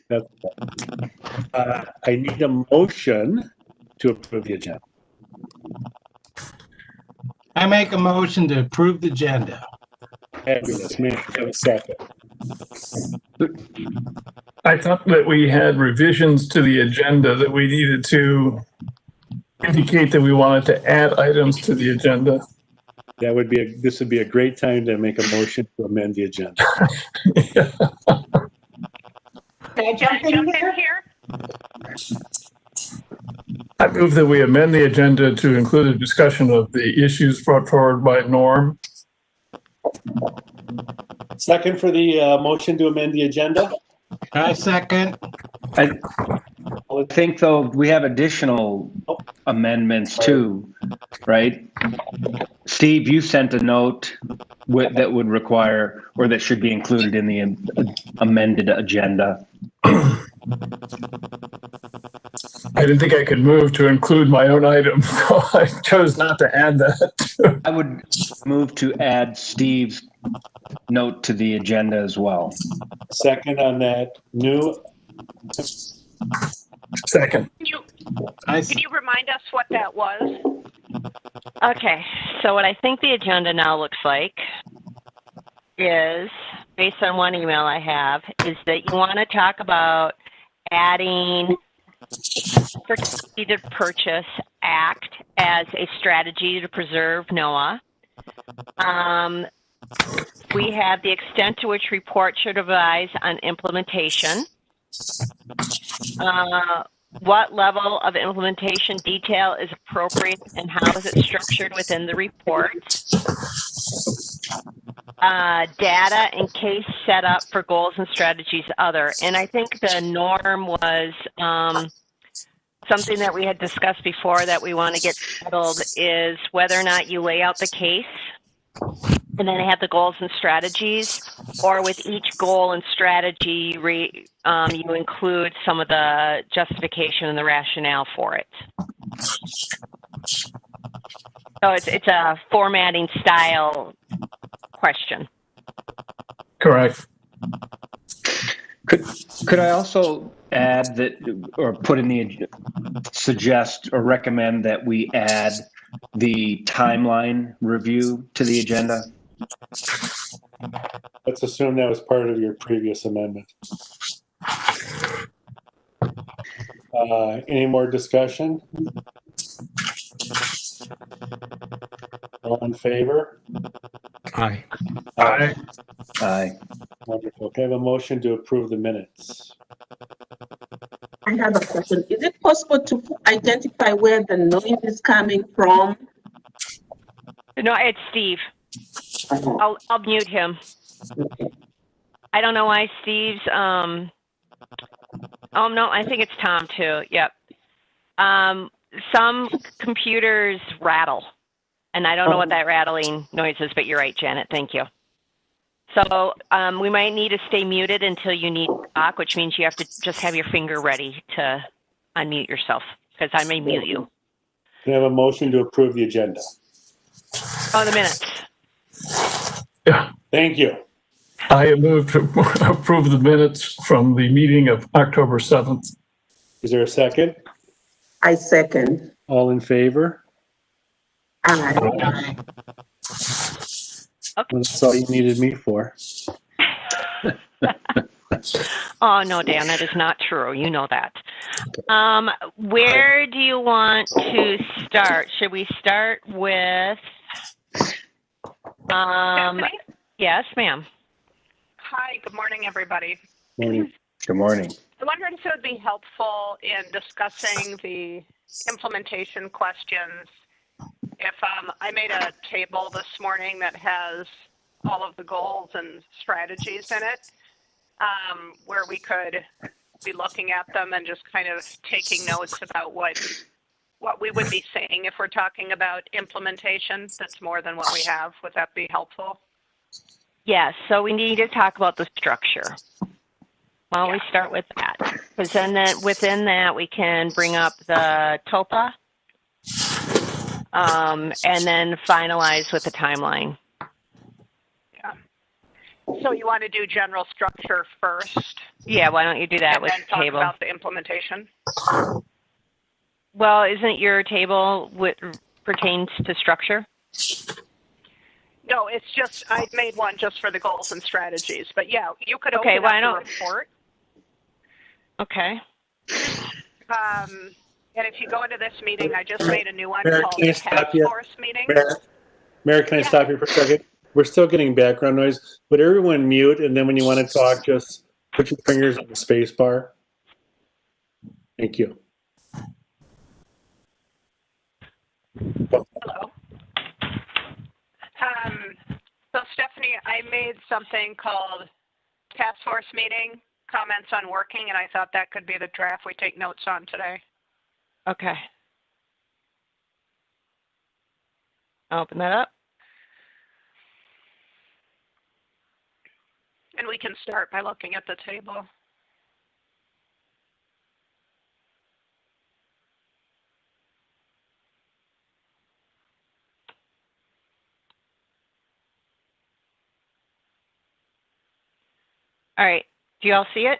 That's, I need a motion to approve the agenda. I make a motion to approve the agenda. Fabulous. May I have a second? I thought that we had revisions to the agenda that we needed to indicate that we wanted to add items to the agenda. This would be a great time to make a motion to amend the agenda. Can I jump in here? I move that we amend the agenda to include a discussion of the issues brought forward by Norm. Second for the motion to amend the agenda. I second. I think, though, we have additional amendments too, right? Steve, you sent a note that would require, or that should be included in the amended agenda. I didn't think I could move to include my own item, so I chose not to add that. I would move to add Steve's note to the agenda as well. Second on that new. Second. Can you remind us what that was? Okay, so what I think the agenda now looks like is, based on one email I have, is that you want to talk about adding Strategic Purchase Act as a strategy to preserve NOAA. We have the extent to which report should advise on implementation. What level of implementation detail is appropriate and how is it structured within the report? Data and case setup for goals and strategies other. And I think the norm was something that we had discussed before that we want to get settled is whether or not you lay out the case and then have the goals and strategies, or with each goal and strategy, you include some of the justification and the rationale for it. So it's a formatting style question. Correct. Could I also add that, or put in the, suggest or recommend that we add the timeline review to the agenda? Let's assume that was part of your previous amendment. Any more discussion? All in favor? Aye. Aye. Aye. Wonderful. Can I have a motion to approve the minutes? I have a question. Is it possible to identify where the noise is coming from? No, it's Steve. I'll mute him. I don't know why Steve's, oh no, I think it's Tom too. Yep. Some computers rattle, and I don't know what that rattling noise is, but you're right, Janet. Thank you. So we might need to stay muted until you need to talk, which means you have to just have your finger ready to unmute yourself, because I may mute you. Can I have a motion to approve the agenda? Oh, the minutes. Yeah. Thank you. I move to approve the minutes from the meeting of October 7th. Is there a second? I second. All in favor? Aye. Aye. Okay. Well, that's all you needed me for. Oh, no, Dan, that is not true. You know that. Where do you want to start? Should we start with, Stephanie? yes, ma'am. Hi, good morning, everybody. Morning. Good morning. I wondered if it would be helpful in discussing the implementation questions. If I made a table this morning that has all of the goals and strategies in it, where we could be looking at them and just kind of taking notes about what we would be saying if we're talking about implementation that's more than what we have. Would that be helpful? Yes, so we need to talk about the structure. Why don't we start with that? Because then within that, we can bring up the TOPA and then finalize with the timeline. Yeah. So you want to do general structure first? Yeah, why don't you do that and with then the talk table? about the implementation. Well, isn't your table what pertains to structure? No, it's just, I made one just for the goals and strategies, but yeah, you could Okay, open why up don't- the report. Okay. And if you go into this meeting, I just made a new one Mayor, called can I Task stop you? Force Meeting. Mayor, can I Yeah. stop you for a second? We're still getting background noise. Would everyone mute, and then when you want to talk, just put your fingers on the space bar? Thank you. Hello. So Stephanie, I made something called Task Force Meeting, Comments on Working, and I thought that could be the draft we take notes on today. Okay. I'll open that up. And we can start by looking at the table. All right. Do you all see it?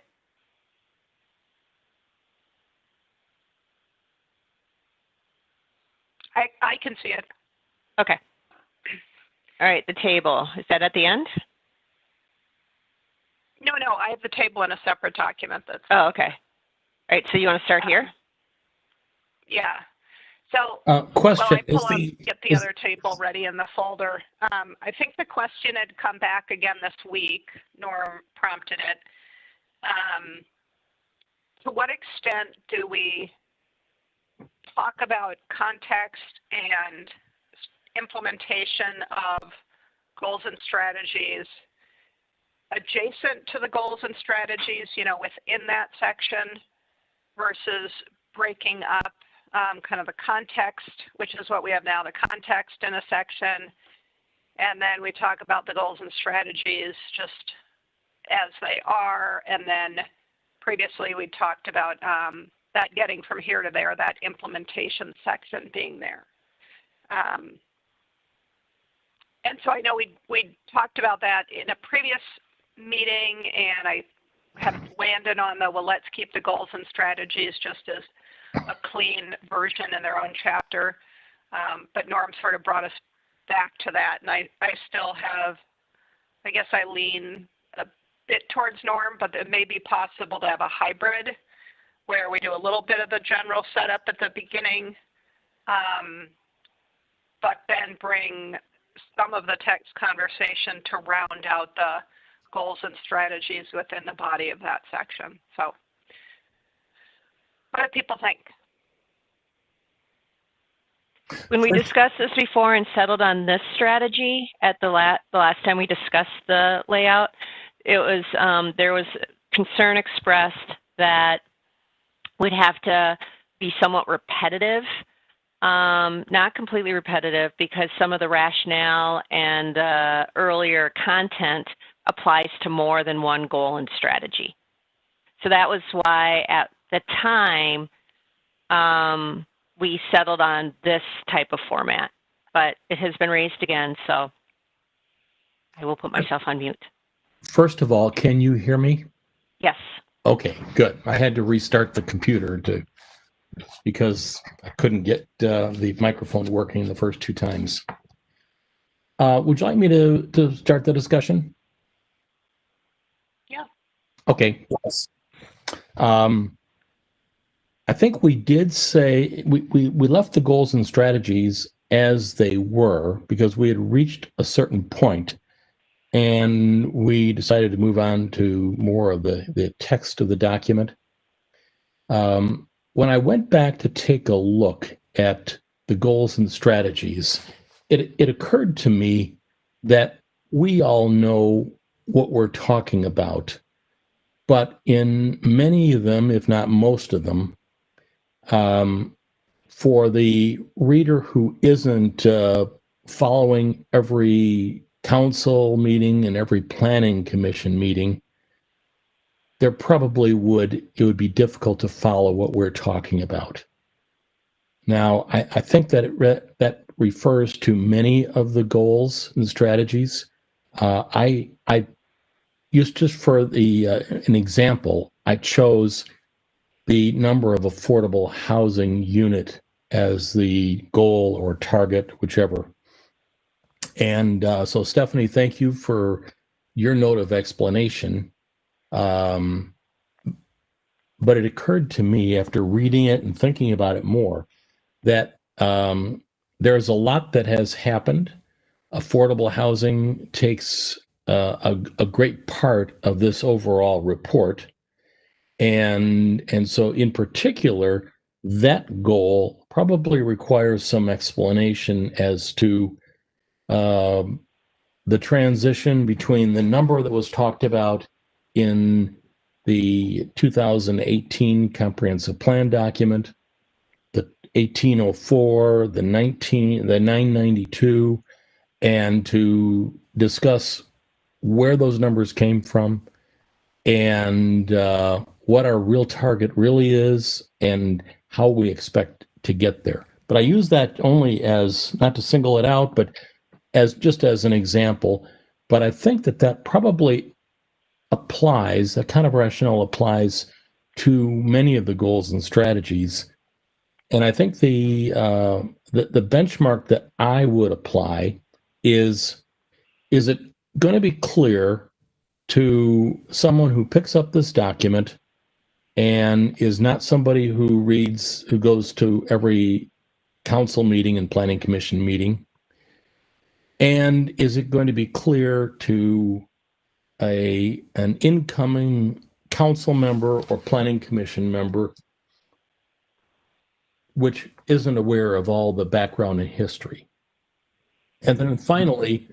I can see it. Okay. All right, the table. Is that at the end? No, I have the table in a separate document that's. Oh, okay. All right, so you want to start here? Yeah. So Question, while I get the other table ready in the folder, I think the question had come back again this week. Norm prompted it. To what extent do we talk about context and implementation of goals and strategies adjacent to the goals and strategies, within that section versus breaking up kind of the context, which is what we have now, the context in a section. And then we talk about the goals and strategies just as they are. And then previously we talked about that getting from here to there, that implementation section being there. And so I know we talked about that in a previous meeting, and I have landed on well, let's keep the goals and strategies just as a clean version in their own chapter. But Norm sort of brought us back to that, and I still have, I guess I lean a bit towards Norm, but it may be possible to have a hybrid where we do a little bit of the general setup at the beginning, but then bring some of the text conversation to round out the goals and strategies within the body of that section. So what do people think? When we discussed this before and settled on this strategy at the last time we discussed the layout, it was there was concern expressed that we'd have to be somewhat repetitive, not completely repetitive, because some of the rationale and earlier content applies to more than one goal and strategy. So that was why at the time we settled on this type of format, but it has been raised again, so I will put myself on mute. First of all, can you hear me? Yes. Okay, good. I had to restart the computer because I couldn't get the microphone working the first two times. Would you like me to start the discussion? Yeah. Okay. Yes. I think we did say we left the goals and strategies as they were because we had reached a certain point, and we decided to move on to more of the text of the document. When I went back to take a look at the goals and strategies, it occurred to me that we all know what we're talking about, but in many of them, if not most of them, for the reader who isn't following every council meeting and every planning commission meeting, it would be difficult to follow what we're talking about. Now, I think that that refers to many of the goals and strategies. just for the an example, I chose the number of affordable housing unit as the goal or target, whichever. And so, Stephanie, thank you for your note of explanation. But it occurred to me after reading it and thinking about it more that there's a lot that has happened. Affordable housing takes a great part of this overall report. And so in particular, that goal probably requires some explanation as to the transition between the number that was talked about in the 2018 comprehensive plan document, the 1804, the 992, and to discuss where those numbers came from and what our real target really is and how we expect to get there. But I use that only as, not to single it out, but as just as an example. But I think that probably applies, that kind of rationale applies to many of the goals and strategies. And I think the benchmark that I would apply is it going to be clear to someone who picks up this document and is not somebody who goes to every council meeting and planning commission meeting? And is it going to be clear to an incoming council member or planning commission member which isn't aware of all the background and history? And then finally,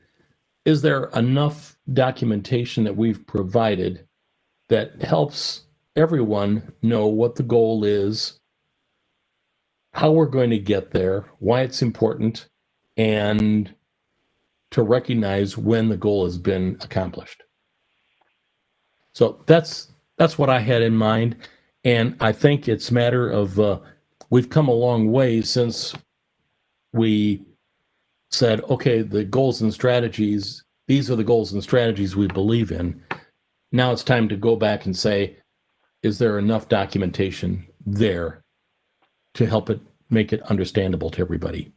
is there enough documentation that we've provided that helps everyone know what the goal is, how we're going to get there, why it's important, and to recognize when the goal has been accomplished? So that's what I had in mind. And I think it's a matter of, we've come a long way since we said, okay, the goals and strategies, these are the goals and strategies we believe in. Now it's time to go back and say, is there enough documentation there to help it make it understandable to everybody?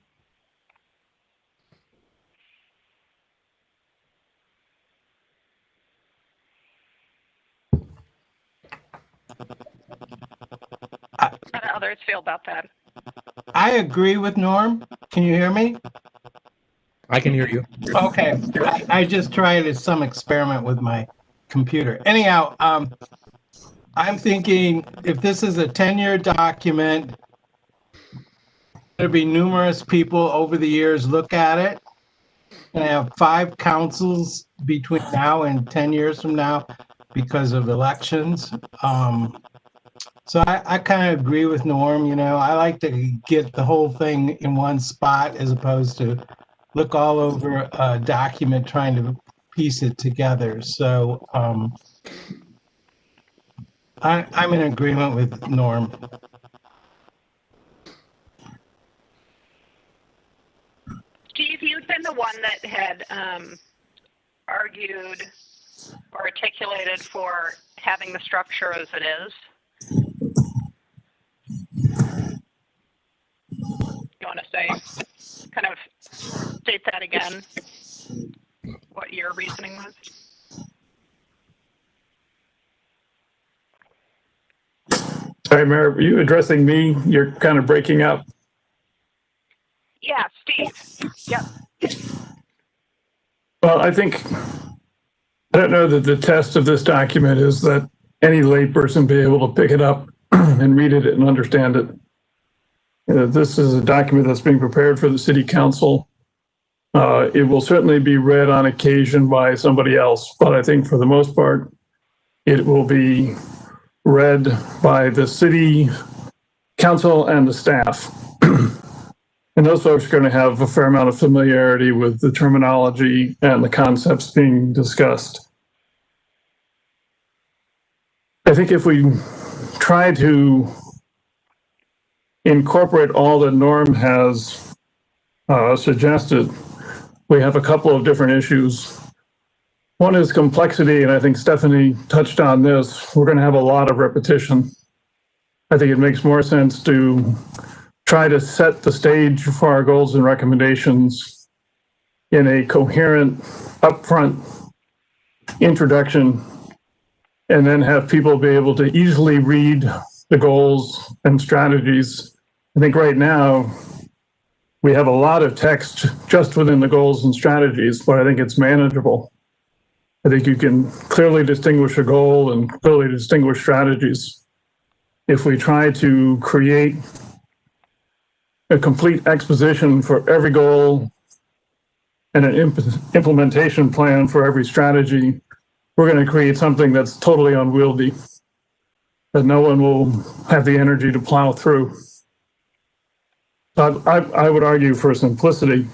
How do others feel about that? I agree with Norm. Can you hear me? I can hear you. Okay. I just tried some experiment with my computer. Anyhow, I'm thinking if this is a 10-year document, there'll be numerous people over the years look at it. And I have 5 councils between now and 10 years from now because of elections. So I kind of agree with Norm. You know, I like to get the whole thing in one spot as opposed to look all over a document trying to piece it together. So I'm in agreement with Norm. Steve, you've been the one that had argued or articulated for having the structure as it is. You want to say, kind of state that again, what your reasoning was? Sorry, Mayor, were you addressing me? You're kind of breaking up. Yeah, Steve. Yep. Well, I don't know that the test of this document is that any layperson be able to pick it up and read it and understand it. This is a document that's being prepared for the city council. It will certainly be read on occasion by somebody else, but I think for the most part, it will be read by the city council and the staff. And those folks are going to have a fair amount of familiarity with the terminology and the concepts being discussed. I think if we try to incorporate all that Norm has suggested, we have a couple of different issues. One is complexity, and I think Stephanie touched on this. We're going to have a lot of repetition. I think it makes more sense to try to set the stage for our goals and recommendations in a coherent, upfront introduction, and then have people be able to easily read the goals and strategies. I think right now we have a lot of text just within the goals and strategies, but I think it's manageable. I think you can clearly distinguish a goal and clearly distinguish strategies. If we try to create a complete exposition for every goal and an implementation plan for every strategy, we're going to create something that's totally unwieldy, that no one will have the energy to plow through. I would argue for simplicity.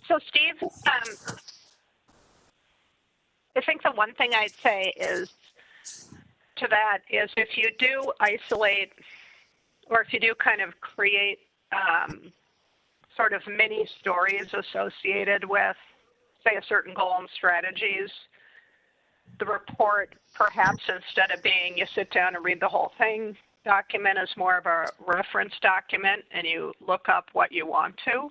So Steve, I think the one thing I'd say is to that is if you do isolate, or if you do kind of create sort of mini stories associated with, say, a certain goal and strategies, the report, perhaps instead of being you sit down and read the whole thing, document is more of a reference document and you look up what you want to.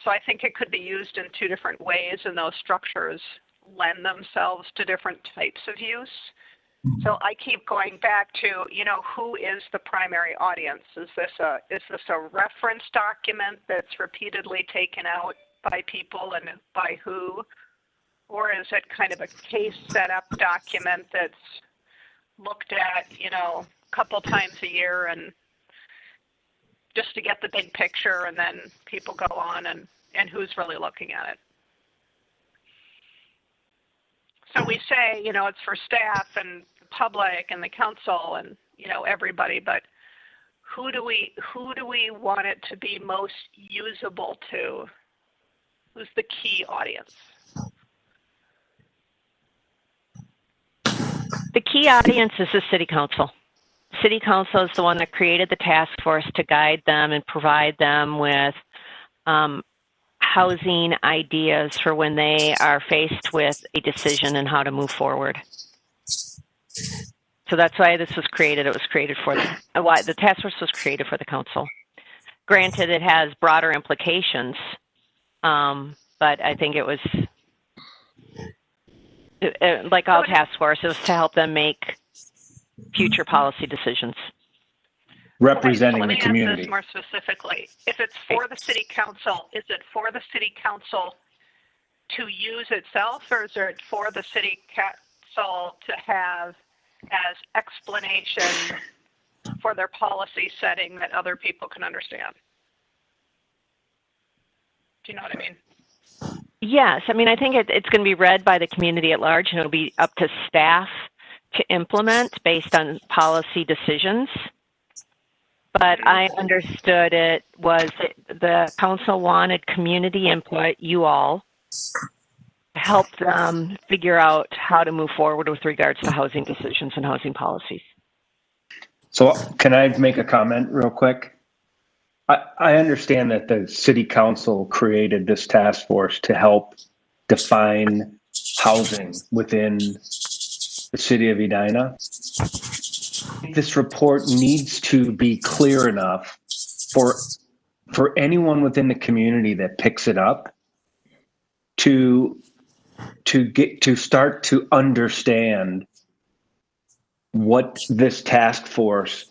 So I think it could be used in two different ways, and those structures lend themselves to different types of use. So I keep going back to, you know, who is the primary audience? Is this a reference document that's repeatedly taken out by people, and by who? Or is it kind of a case setup document that's looked at, you know, a couple times a year and just to get the big picture, and then people go on and who's really looking at it? So we say, you know, it's for staff and the public and the council and, you know, everybody, but who do we want it to be most usable to? Who's the key audience? The key audience is the city council. City council is the one that created the task force to guide them and provide them with housing ideas for when they are faced with a decision and how to move forward. So that's why this was created. It was created for why the task force was created for the council. Granted, it has broader implications, but I think it was like all task force, it was to help them make future policy decisions. Representing okay, the community. This more specifically, if it's for the city council, is it for the city council to use itself, or is it for the city council to have as explanation for their policy setting that other people can understand? Do you know what I mean? Yes, I mean, I think it's going to be read by the community at large, and it'll be up to staff to implement based on policy decisions. But I understood it was the council wanted community input, you all, to help them figure out how to move forward with regards to housing decisions and housing policies. So can I make a comment real quick? I understand that the city council created this task force to help define housing within the city of Edina. This report needs to be clear enough for anyone within the community that picks it up to start to understand what this task force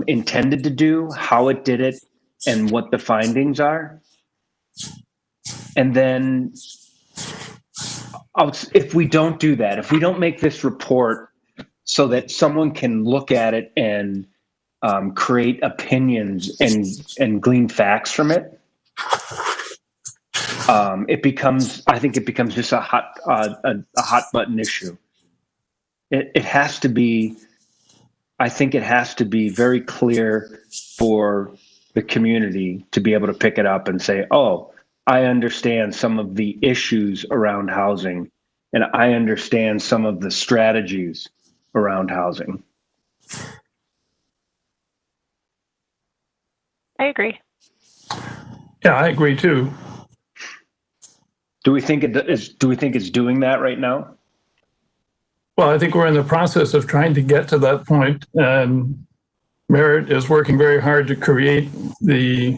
intended to do, how it did it, and what the findings are. And then if we don't do that, if we don't make this report so that someone can look at it and create opinions and glean facts from it, I think it becomes just a hot button issue. It has to be, I think it has to be very clear for the community to be able to pick it up and say, oh, I understand some of the issues around housing, and I understand some of the strategies around housing. I agree. Yeah, I agree too. Do we think it's doing that right now? Well, I think we're in the process of trying to get to that point, and Merit is working very hard to create the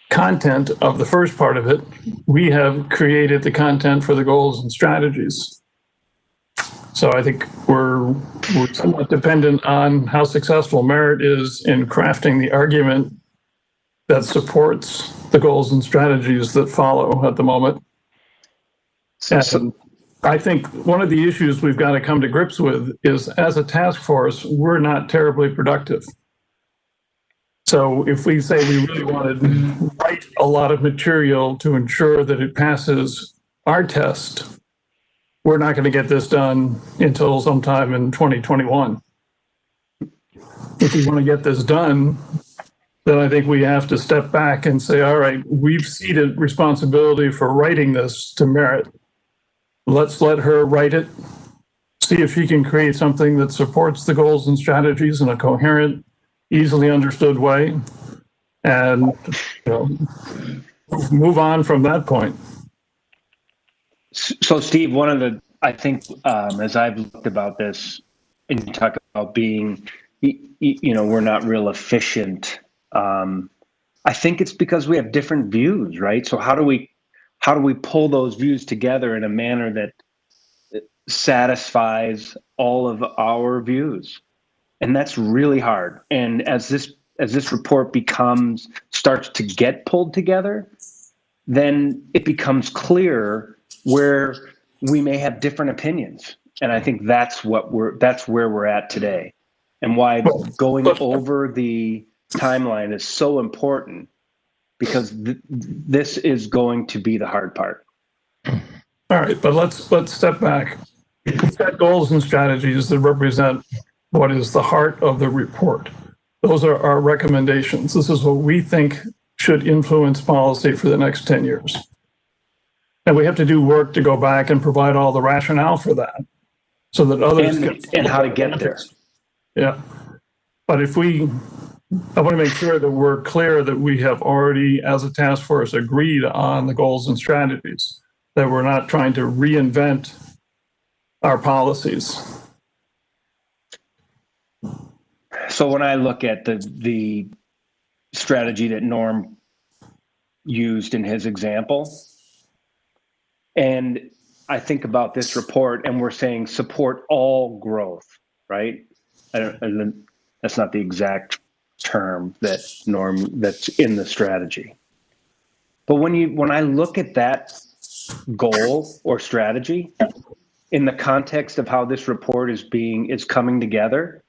content of the first part of it. We have created the content for the goals and strategies. So I think we're somewhat dependent on how successful Merit is in crafting the argument that supports the goals and strategies that follow at the moment. And I think one of the issues we've got to come to grips with is, as a task force, we're not terribly productive. So if we say we really want to write a lot of material to ensure that it passes our test, we're not going to get this done until sometime in 2021. If we want to get this done, then I think we have to step back and say, all right, we've ceded responsibility for writing this to Merit. Let's let her write it, see if she can create something that supports the goals and strategies in a coherent, easily understood way, and move on from that point. So, Steve, I think as I've looked about this, and you talk about being, we're not real efficient. I think it's because we have different views, right? So how do we pull those views together in a manner that satisfies all of our views? And that's really hard. And as this report starts to get pulled together, then it becomes clear where we may have different opinions. And I think that's where we're at today, and why going over the timeline is so important, because this is going to be the hard part. All right, but let's step back. We've got goals and strategies that represent what is the heart of the report. Those are our recommendations. This is what we think should influence policy for the next 10 years. And we have to do work to go back and provide all the rationale for that, so that others and how to get there. Yeah. But I want to make sure that we're clear that we have already, as a task force, agreed on the goals and strategies, that we're not trying to reinvent our policies. So when I look at the strategy that Norm used in his example, and I think about this report, and we're saying support all growth, right? That's not the exact term that's in the strategy. But when I look at that goal or strategy in the context of how this report is coming together,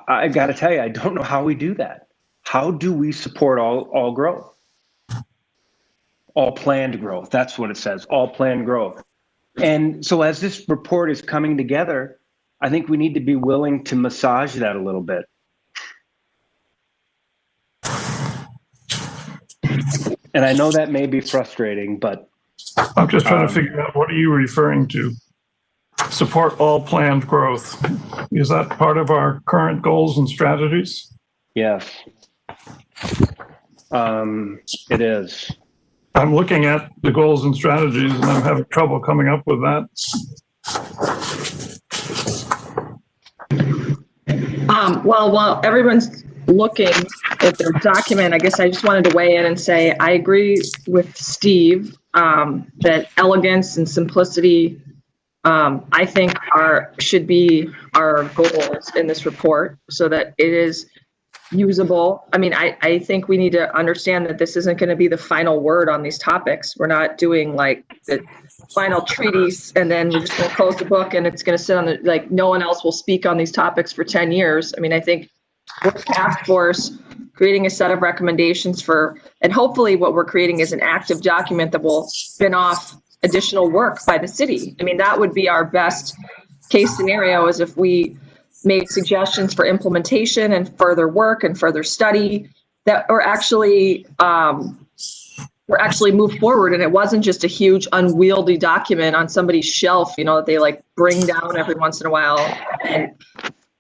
I got to tell you, I don't know how we do that. How do we support all growth? All planned growth. That's what it says. All planned growth. And so as this report is coming together, I think we need to be willing to massage that a little bit. And I know that may be frustrating, but I'm just trying to figure out, what are you referring to? Support all planned growth. Is that part of our current goals and strategies? Yes. It is. I'm looking at the goals and strategies, and I'm having trouble coming up with that. While everyone's looking at their document, I guess I just wanted to weigh in and say I agree with Steve that elegance and simplicity, I think, should be our goals in this report, so that it is usable. I mean, I think we need to understand that this isn't going to be the final word on these topics. We're not doing like the final treatise and then we're just going to close the book and it's going to sit on no one else will speak on these topics for 10 years. I mean, I think we're a task force creating a set of recommendations and hopefully what we're creating is an active document that will spin off additional work by the city. I mean, that would be our best case scenario, is if we made suggestions for implementation and further work and further study that are actually move forward. And it wasn't just a huge unwieldy document on somebody's shelf, that they bring down every once in a while and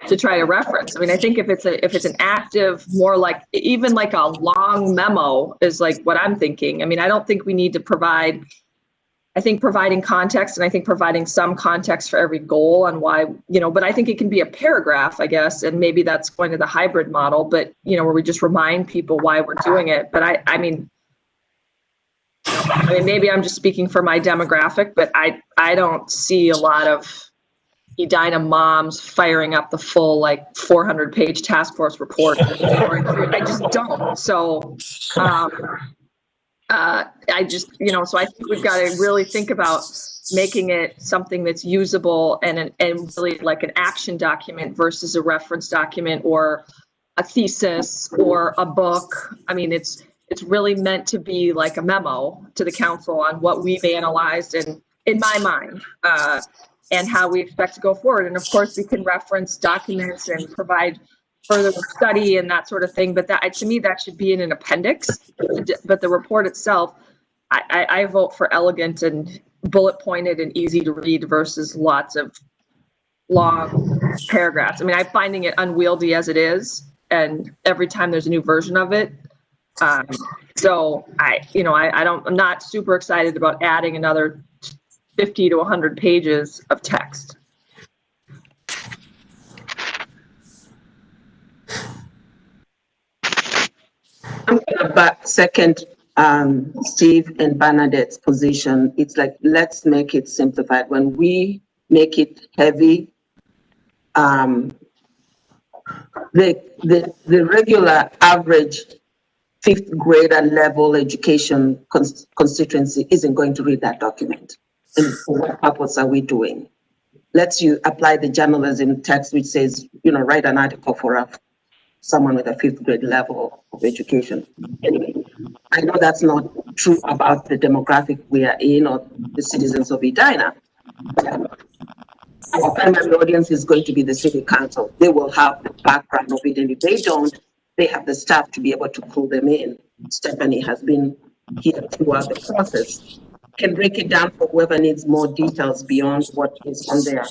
to try to reference. I mean, I think if it's an active, more like, even like a long memo is like what I'm thinking. I mean, I don't think we need to provide, I think providing context, and I think providing some context for every goal on why, but I think it can be a paragraph, I guess, and maybe that's going to the hybrid model, but, where we just remind people why we're doing it. But I mean, maybe I'm just speaking for my demographic, but I don't see a lot of Edina moms firing up the full 400-page task force report. I just don't. So I just, so I think we've got to really think about making it something that's usable and really like an action document versus a reference document or a thesis or a book. I mean, it's really meant to be like a memo to the council on what we've analyzed and, in my mind, and how we expect to go forward. And of course, we can reference documents and provide further study and that sort of thing. But that, to me, that should be in an appendix. But the report itself, I vote for elegant and bullet pointed and easy to read versus lots of long paragraphs. I mean, I'm finding it unwieldy as it is, and every time there's a new version of it. So I'm not super excited about adding another 50 to 100 pages of text. I'm gonna second Steve and Bernadette's position. It's like, let's make it simplified. When we make it heavy, the regular average fifth grader level education constituency isn't going to read that document. And for what purpose are we doing? Let's apply the journalism text, which says, write an article for someone with a fifth grade level of education. Anyway, I know that's not true about the demographic we are in or the citizens of Edina. Our primary audience is going to be the city council. They will have the background of it, and if they don't, they have the staff to be able to pull them in. Stephanie has been here throughout the process. Can break it down for whoever needs more details beyond what is on there.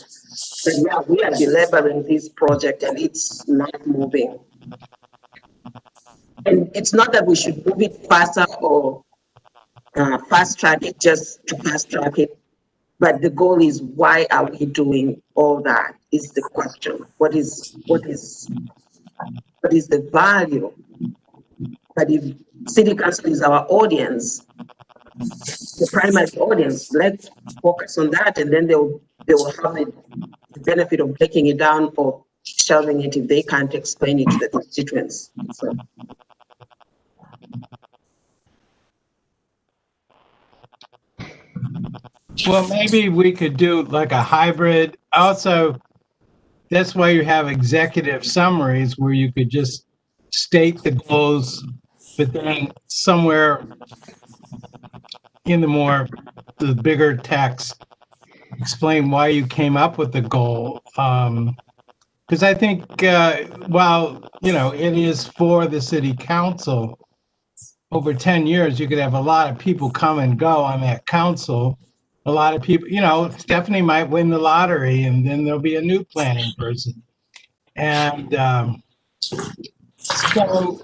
But yeah, we are belaboring this project and it's not moving. And it's not that we should move it faster or fast track it just to fast track it. But the goal is, why are we doing all that is the question. What is the value? But if city council is our audience, the primary audience, let's focus on that, and then they will have the benefit of breaking it down or shelving it if they can't explain it to the constituents. So. Well, maybe we could do like a hybrid. Also, that's why you have executive summaries where you could just state the goals, but then somewhere in the bigger text, explain why you came up with the goal. Because I think while, it is for the city council, over 10 years, you could have a lot of people come and go on that council. A lot of people, Stephanie might win the lottery and then there'll be a new planning person. And so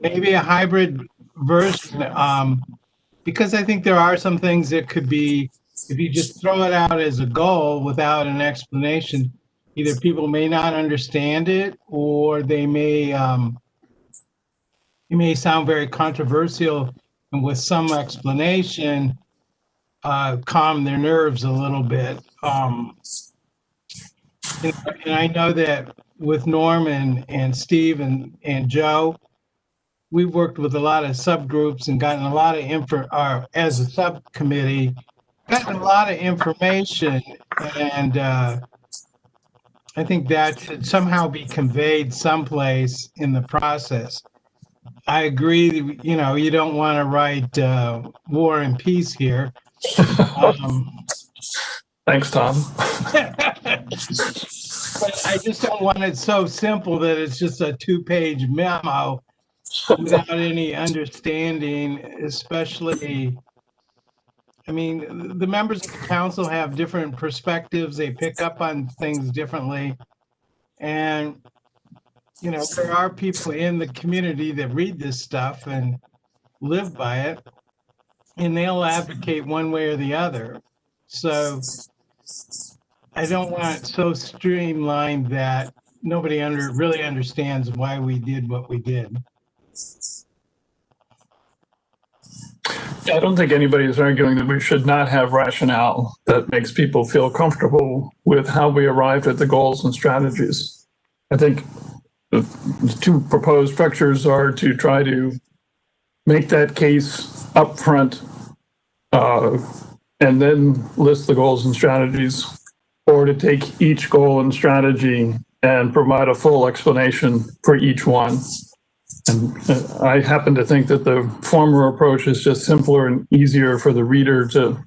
maybe a hybrid version, because I think there are some things that could be, if you just throw it out as a goal without an explanation, either people may not understand it or they may, it may sound very controversial, and with some explanation, calm their nerves a little bit. And I know that with Norm and Steve and Joe, we've worked with a lot of subgroups and gotten a lot of as a subcommittee, gotten a lot of information, and I think that should somehow be conveyed someplace in the process. I agree, you don't want to write War and Peace here. Thanks, Tom. But I just don't want it so simple that it's just a 2-page memo without any understanding, especially, the members of the council have different perspectives. They pick up on things differently. And, you know, there are people in the community that read this stuff and live by it, and they'll advocate one way or the other. So I don't want it so streamlined that nobody really understands why we did what we did. I don't think anybody is arguing that we should not have rationale that makes people feel comfortable with how we arrived at the goals and strategies. I think the two proposed structures are to try to make that case up front and then list the goals and strategies, or to take each goal and strategy and provide a full explanation for each one. And I happen to think that the former approach is just simpler and easier for the reader to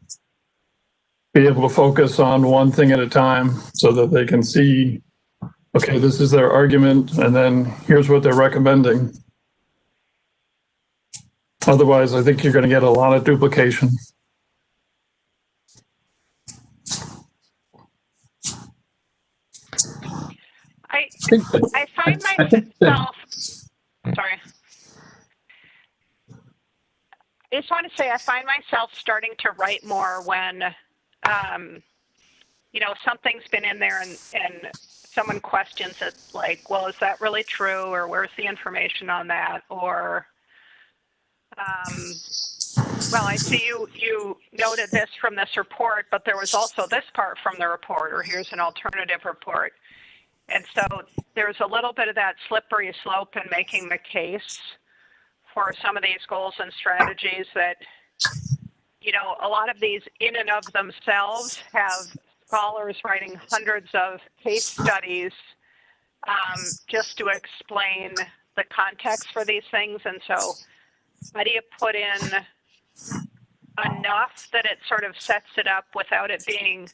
be able to focus on one thing at a time so that they can see, okay, this is their argument, and then here's what they're recommending. Otherwise, I think you're going to get a lot of duplication. I find myself, sorry. I just want to say I find myself starting to write more when, you know, something's been in there and someone questions it, like, well, is that really true? Or where's the information on that? Or, well, I see you noted this from this report, but there was also this part from the report, or here's an alternative report. And so there's a little bit of that slippery slope in making the case for some of these goals and strategies that, you know, a lot of these in and of themselves have scholars writing hundreds of case studies just to explain the context for these things. And so how do you put in enough that it sort of sets it up without it being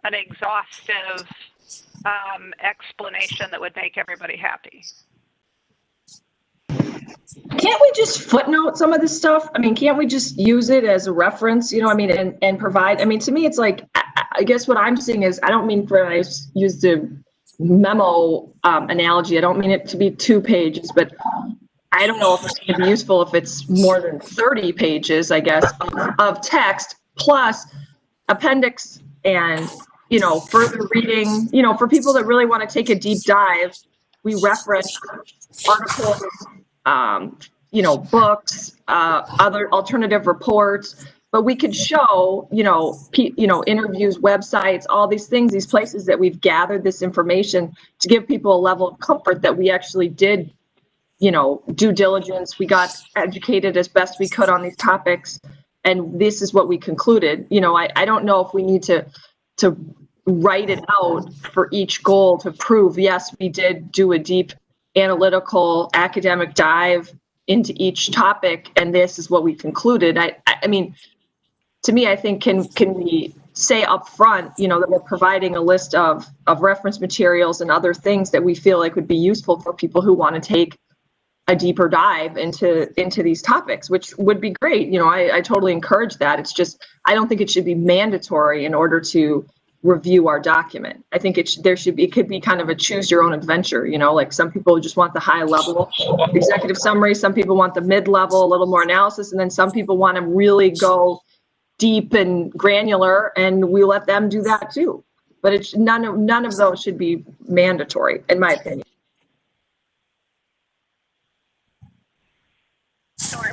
an exhaustive explanation that would make everybody happy? Can't we just footnote some of this stuff? I mean, can't we just use it as a reference, you know, I mean, and provide, I mean, to me, it's like, I guess what I'm seeing is, I don't mean for, I used the memo analogy, I don't mean it to be 2 pages, but I don't know if it's going to be useful if it's more than 30 pages, I guess, of text plus appendix and, you know, further reading, you know, for people that really want to take a deep dive, we reference articles, you know, books, other alternative reports, but we could show, you know, interviews, websites, all these things, these places that we've gathered this information to give people a level of comfort that we actually did, you know, due diligence. We got educated as best we could on these topics, and this is what we concluded. You know, I don't know if we need to write it out for each goal to prove, yes, we did do a deep analytical academic dive into each topic, and this is what we concluded. I mean, to me, I think can we say up front, you know, that we're providing a list of reference materials and other things that we feel like would be useful for people who want to take a deeper dive into these topics, which would be great. You know, I totally encourage that. It's just, I don't think it should be mandatory in order to review our document. I think it could be kind of a choose your own adventure, you know, like some people just want the high level executive summary, some people want the mid-level, a little more analysis, and then some people want to really go deep and granular, and we let them do that too. But it's none of those should be mandatory, in my opinion. Sure.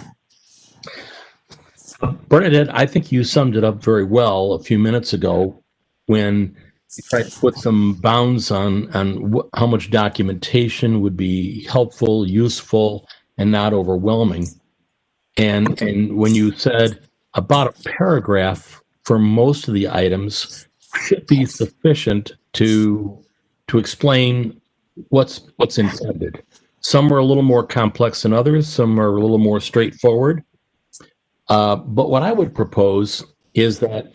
Bernadette, I think you summed it up very well a few minutes ago when you tried to put some bounds on how much documentation would be helpful, useful, and not overwhelming. And when you said about a paragraph for most of the items should be sufficient to explain what's intended. Some are a little more complex than others. Some are a little more straightforward. But what I would propose is that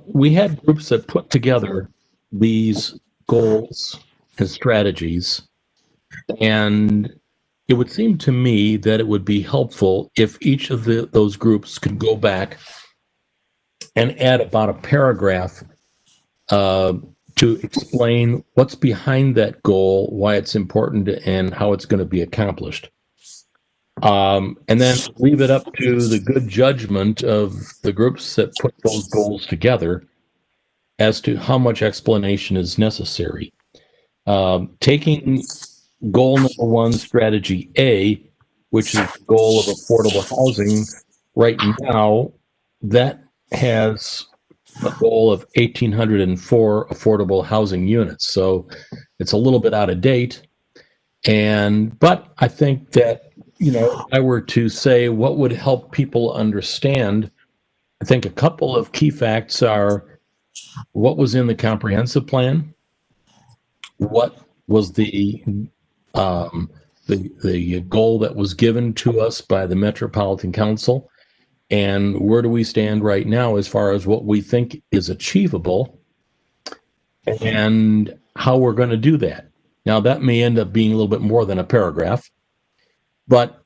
we had groups that put together these goals and strategies, and it would seem to me that it would be helpful if each of those groups could go back and add about a paragraph to to explain what's behind that goal, why it's important, and how it's going to be accomplished. And then leave it up to the good judgment of the groups that put those goals together as to how much explanation is necessary. Taking goal number one, strategy A, which is the goal of affordable housing, right now, that has a goal of 1,804 affordable housing units. So it's a little bit out of date. But I think that, if I were to say what would help people understand, I think a couple of key facts are what was in the comprehensive plan, what was the goal that was given to us by the Metropolitan Council, and where do we stand right now as far as what we think is achievable and how we're going to do that. Now, that may end up being a little bit more than a paragraph, but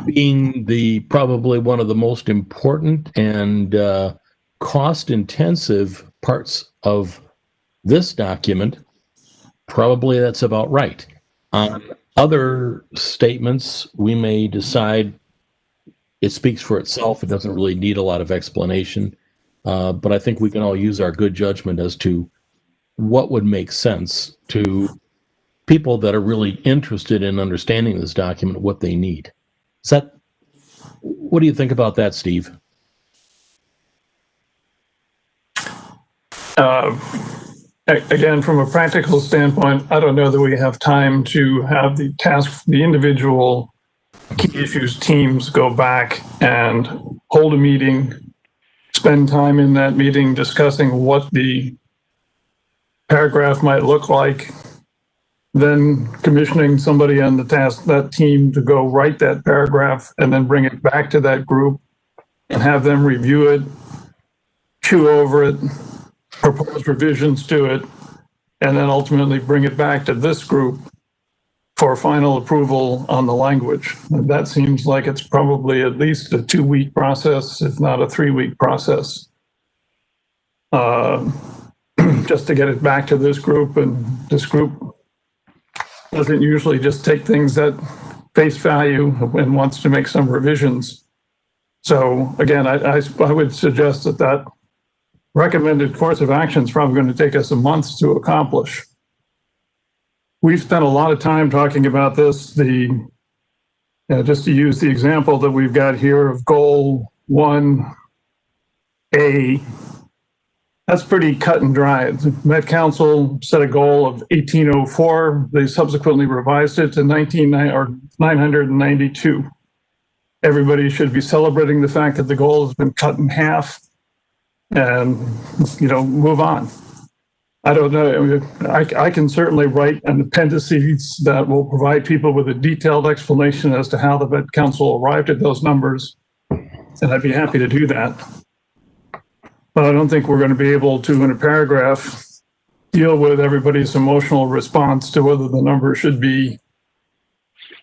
being probably one of the most important and cost-intensive parts of this document, probably that's about right. On other statements, we may decide it speaks for itself. It doesn't really need a lot of explanation. But I think we can all use our good judgment as to what would make sense to people that are really interested in understanding this document, what they need. What do you think about that, Steve? Again, from a practical standpoint, I don't know that we have time to have the individual key issues teams go back and hold a meeting, spend time in that meeting discussing what the paragraph might look like, then commissioning somebody on that team to go write that paragraph and then bring it back to that group and have them review it, chew over it, propose revisions to it, and then ultimately bring it back to this group for final approval on the language. And that seems like it's probably at least a 2-week process, if not a 3-week process, just to get it back to this group. And this group doesn't usually just take things at face value and wants to make some revisions. So again, I would suggest that recommended course of action is probably going to take us a month to accomplish. We've spent a lot of time talking about this. Just to use the example that we've got here of goal 1A, that's pretty cut and dry. The Met Council set a goal of 1,804. They subsequently revised it to 992. Everybody should be celebrating the fact that the goal has been cut in half and, move on. I don't know. I can certainly write an appendices that will provide people with a detailed explanation as to how the Met Council arrived at those numbers, and I'd be happy to do that. But I don't think we're going to be able to, in a paragraph, deal with everybody's emotional response to whether the number should be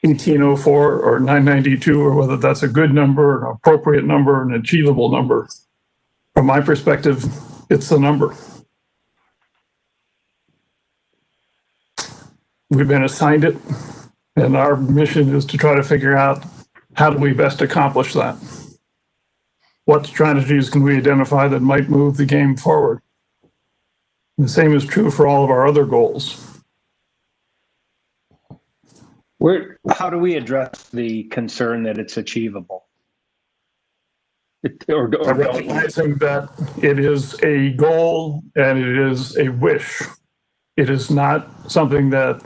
1,804 or 992, or whether that's a good number, an appropriate number, an achievable number. From my perspective, it's the number. We've been assigned it, and our mission is to try to figure out how do we best accomplish that. What strategies can we identify that might move the game forward? The same is true for all of our other goals. How do we address the concern that it's achievable? Recognizing that it is a goal and it is a wish. It is not something that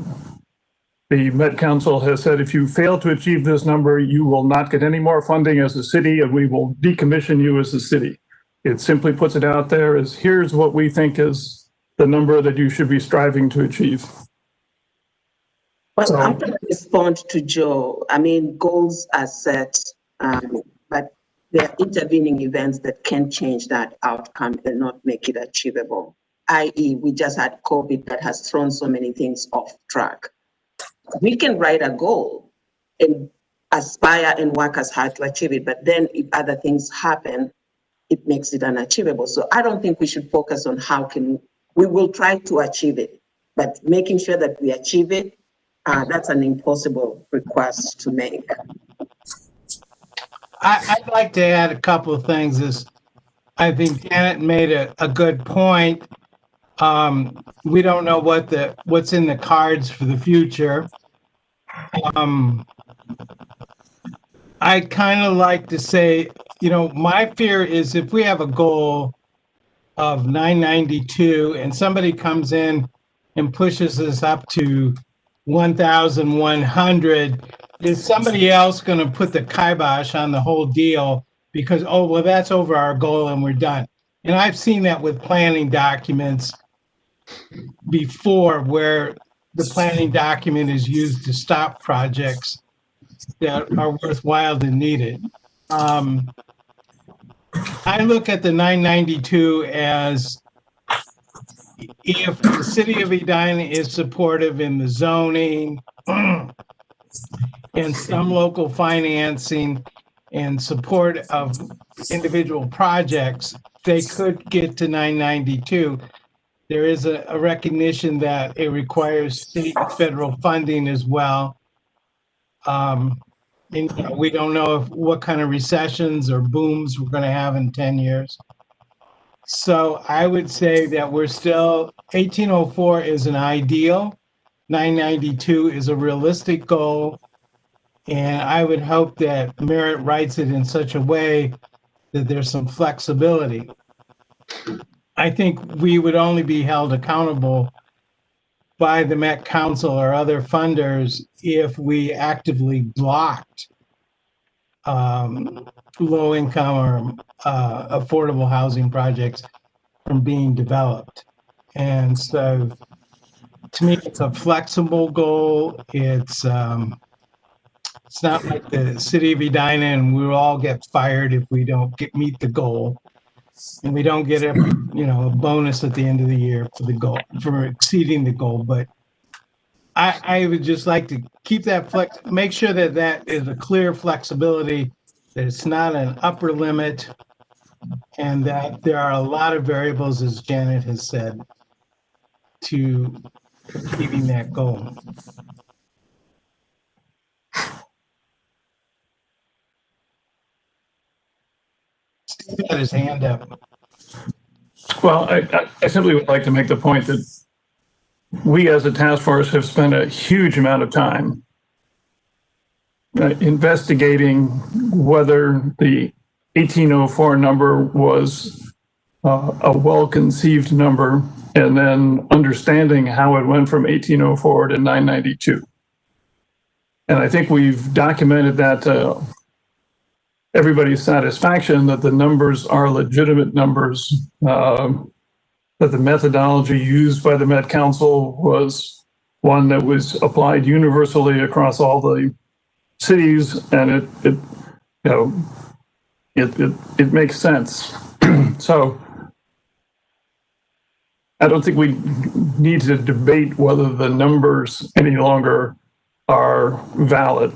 the Met Council has said, if you fail to achieve this number, you will not get any more funding as a city and we will decommission you as a city. It simply puts it out there as, here's what we think is the number that you should be striving to achieve. Well, I'm going to respond to Joe. I mean, goals are set, but there are intervening events that can change that outcome and not make it achievable. I.e., we just had COVID that has thrown so many things off track. We can write a goal and aspire and work as hard to achieve it, but then if other things happen, it makes it unachievable. So I don't think we should focus on how can We will try to achieve it, but making sure that we achieve it, that's an impossible request to make. I'd like to add a couple of things. I think Janet made a good point. We don't know what's in the cards for the future. I kind of like to say, my fear is if we have a goal of 992 and somebody comes in and pushes us up to 1,100, is somebody else going to put the kibosh on the whole deal because, oh, well, that's over our goal and we're done. And I've seen that with planning documents before, where the planning document is used to stop projects that are worthwhile and needed. I look at the 992 as, if the city of Edina is supportive in the zoning and some local financing and support of individual projects, they could get to 992. There is a recognition that it requires state and federal funding as well. And we don't know what kind of recessions or booms we're going to have in 10 years. So I would say that we're still, 1804 is an ideal, 992 is a realistic goal. And I would hope that Merit writes it in such a way that there's some flexibility. I think we would only be held accountable by the Met Council or other funders if we actively blocked low income or affordable housing projects from being developed. And so to me, it's a flexible goal. It's not like the city of Edina and we'll all get fired if we don't meet the goal. And we don't get a bonus at the end of the year for exceeding the goal. But I would just like to keep that make sure that is a clear flexibility, that it's not an upper limit, and that there are a lot of variables, as Janet has said, to achieving that goal. Steve had his hand up. Well, I simply would like to make the point that we as a task force have spent a huge amount of time investigating whether the 1804 number was a well-conceived number, and then understanding how it went from 1804 to 992. And I think we've documented that to everybody's satisfaction, that the numbers are legitimate numbers, that the methodology used by the Met Council was one that was applied universally across all the cities, and it makes sense. So I don't think we need to debate whether the numbers any longer are valid.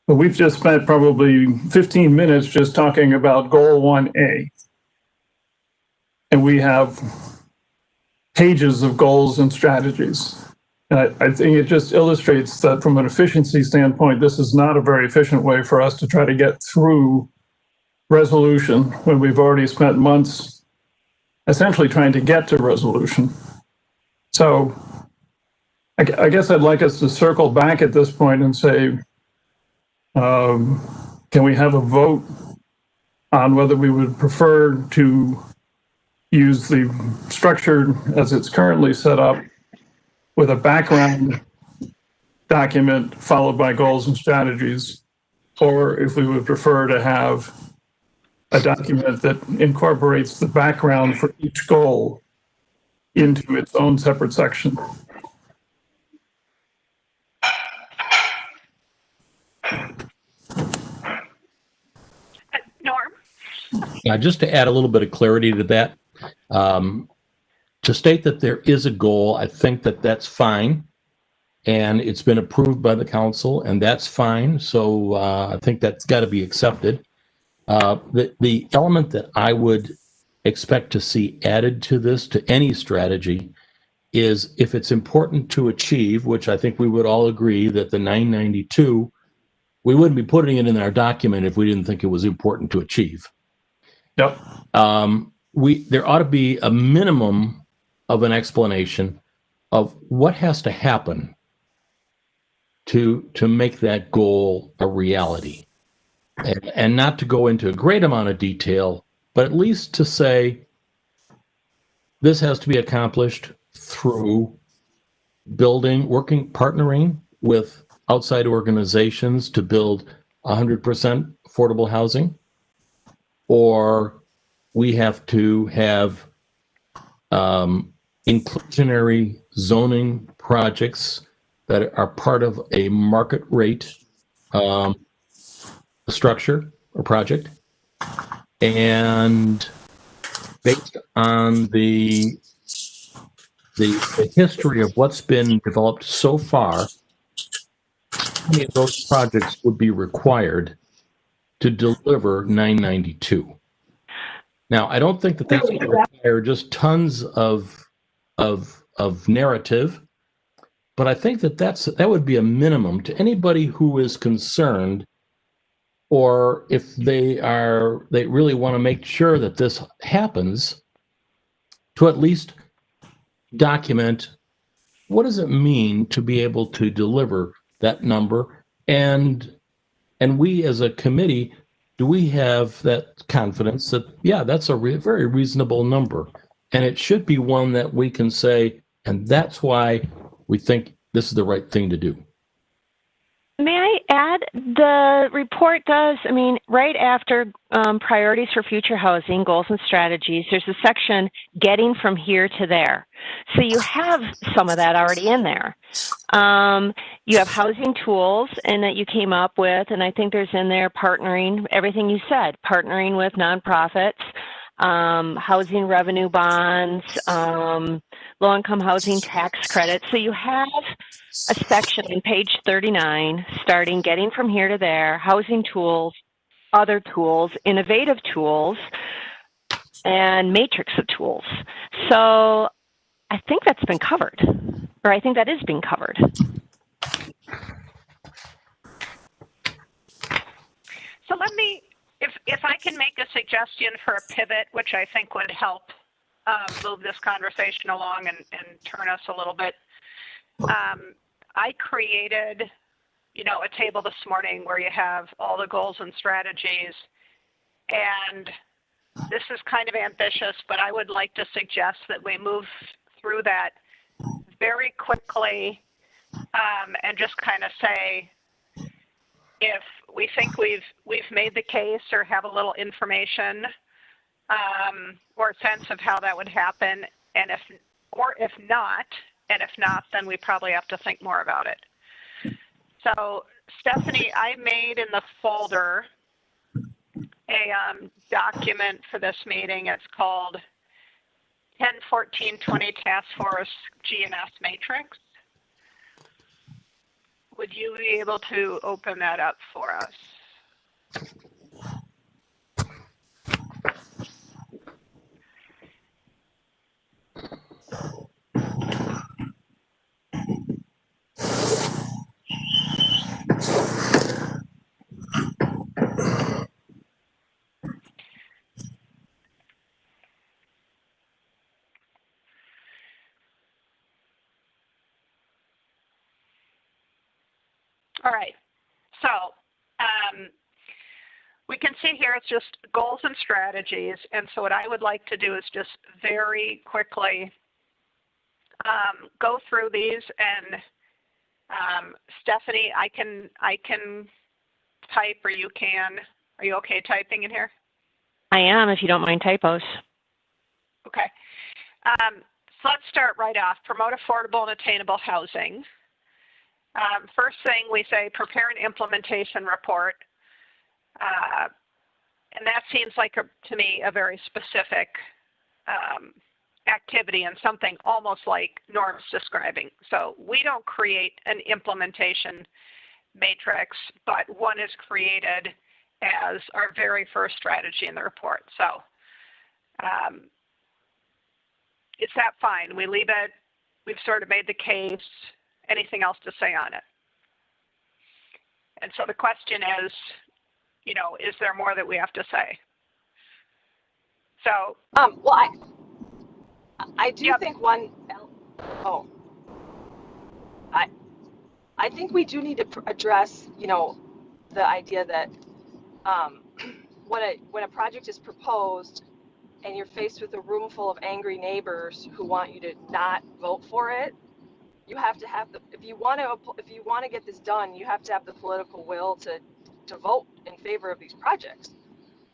But we've just spent probably 15 minutes just talking about goal 1A. And we have pages of goals and strategies. And I think it just illustrates that from an efficiency standpoint, this is not a very efficient way for us to try to get through resolution when we've already spent months essentially trying to get to resolution. So I guess I'd like us to circle back at this point and say, can we have a vote on whether we would prefer to use the structure as it's currently set up with a background document followed by goals and strategies, or if we would prefer to have a document that incorporates the background for each goal into its own separate section. Norm? Just to add a little bit of clarity to that, to state that there is a goal, I think that that's fine. And it's been approved by the council, and that's fine. So I think that's got to be accepted. The element that I would expect to see added to this, to any strategy, is if it's important to achieve, which I think we would all agree that the 992, we wouldn't be putting it in our document if we didn't think it was important to achieve. Yep. There ought to be a minimum of an explanation of what has to happen to make that goal a reality, and not to go into a great amount of detail, but at least to say this has to be accomplished through partnering with outside organizations to build 100% affordable housing, or we have to have inclusionary zoning projects that are part of a market rate structure or project, and based on the history of what's been developed so far, how many of those projects would be required to deliver 992? Now, I don't think that that's going to require just tons of narrative, but I think that would be a minimum to anybody who is concerned, or if they really want to make sure that this happens, to at least document what does it mean to be able to deliver that number, and we as a committee, do we have that confidence that, yeah, that's a very reasonable number, and it should be one that we can say, and that's why we think this is the right thing to do. May I add, the report does, right after priorities for future housing, goals and strategies, there's a section getting from here to there. So you have some of that already in there. You have housing tools and that you came up with, and I think there's in there partnering, everything you said, partnering with nonprofits, housing revenue bonds, low-income housing tax credits. So you have a section on page 39, starting getting from here to there, housing tools, other tools, innovative tools, and matrix of tools. So I think that's been covered, or I think that is being covered. So let me, if I can make a suggestion for a pivot, which I think would help move this conversation along and turn us a little bit. I created, a table this morning where you have all the goals and strategies, and this is kind of ambitious, but I would like to suggest that we move through that very quickly and just kind of say, if we think we've made the case or have a little information or sense of how that would happen, and if not, then we probably have to think more about it. So, Stephanie, I made in the folder a document for this meeting. It's called 10-14-20 Task Force G&S Matrix. Would you be able to open that up for us? All right, so we can see here it's just goals and strategies, and so what I would like to do is just very quickly go through these, and Stephanie, I can type, or you can. Are you okay typing in here? I am, if you don't mind typos. Okay, so let's start right off. Promote affordable and attainable housing. First thing we say, prepare an implementation report. And that seems like, to me, a very specific activity and something almost like Norm's describing. So we don't create an implementation matrix, but one is created as our very first strategy in the report. So Is that fine? We leave it, we've sort of made the case. Anything else to say on it? And so the question is, you know, is there more that we have to say? So, well, I do Yep. think I think we do need to address, you know, the idea that when a project is proposed and you're faced with a room full of angry neighbors who want you to not vote for it, you have to have if you want to get this done, you have to have the political will to vote in favor of these projects.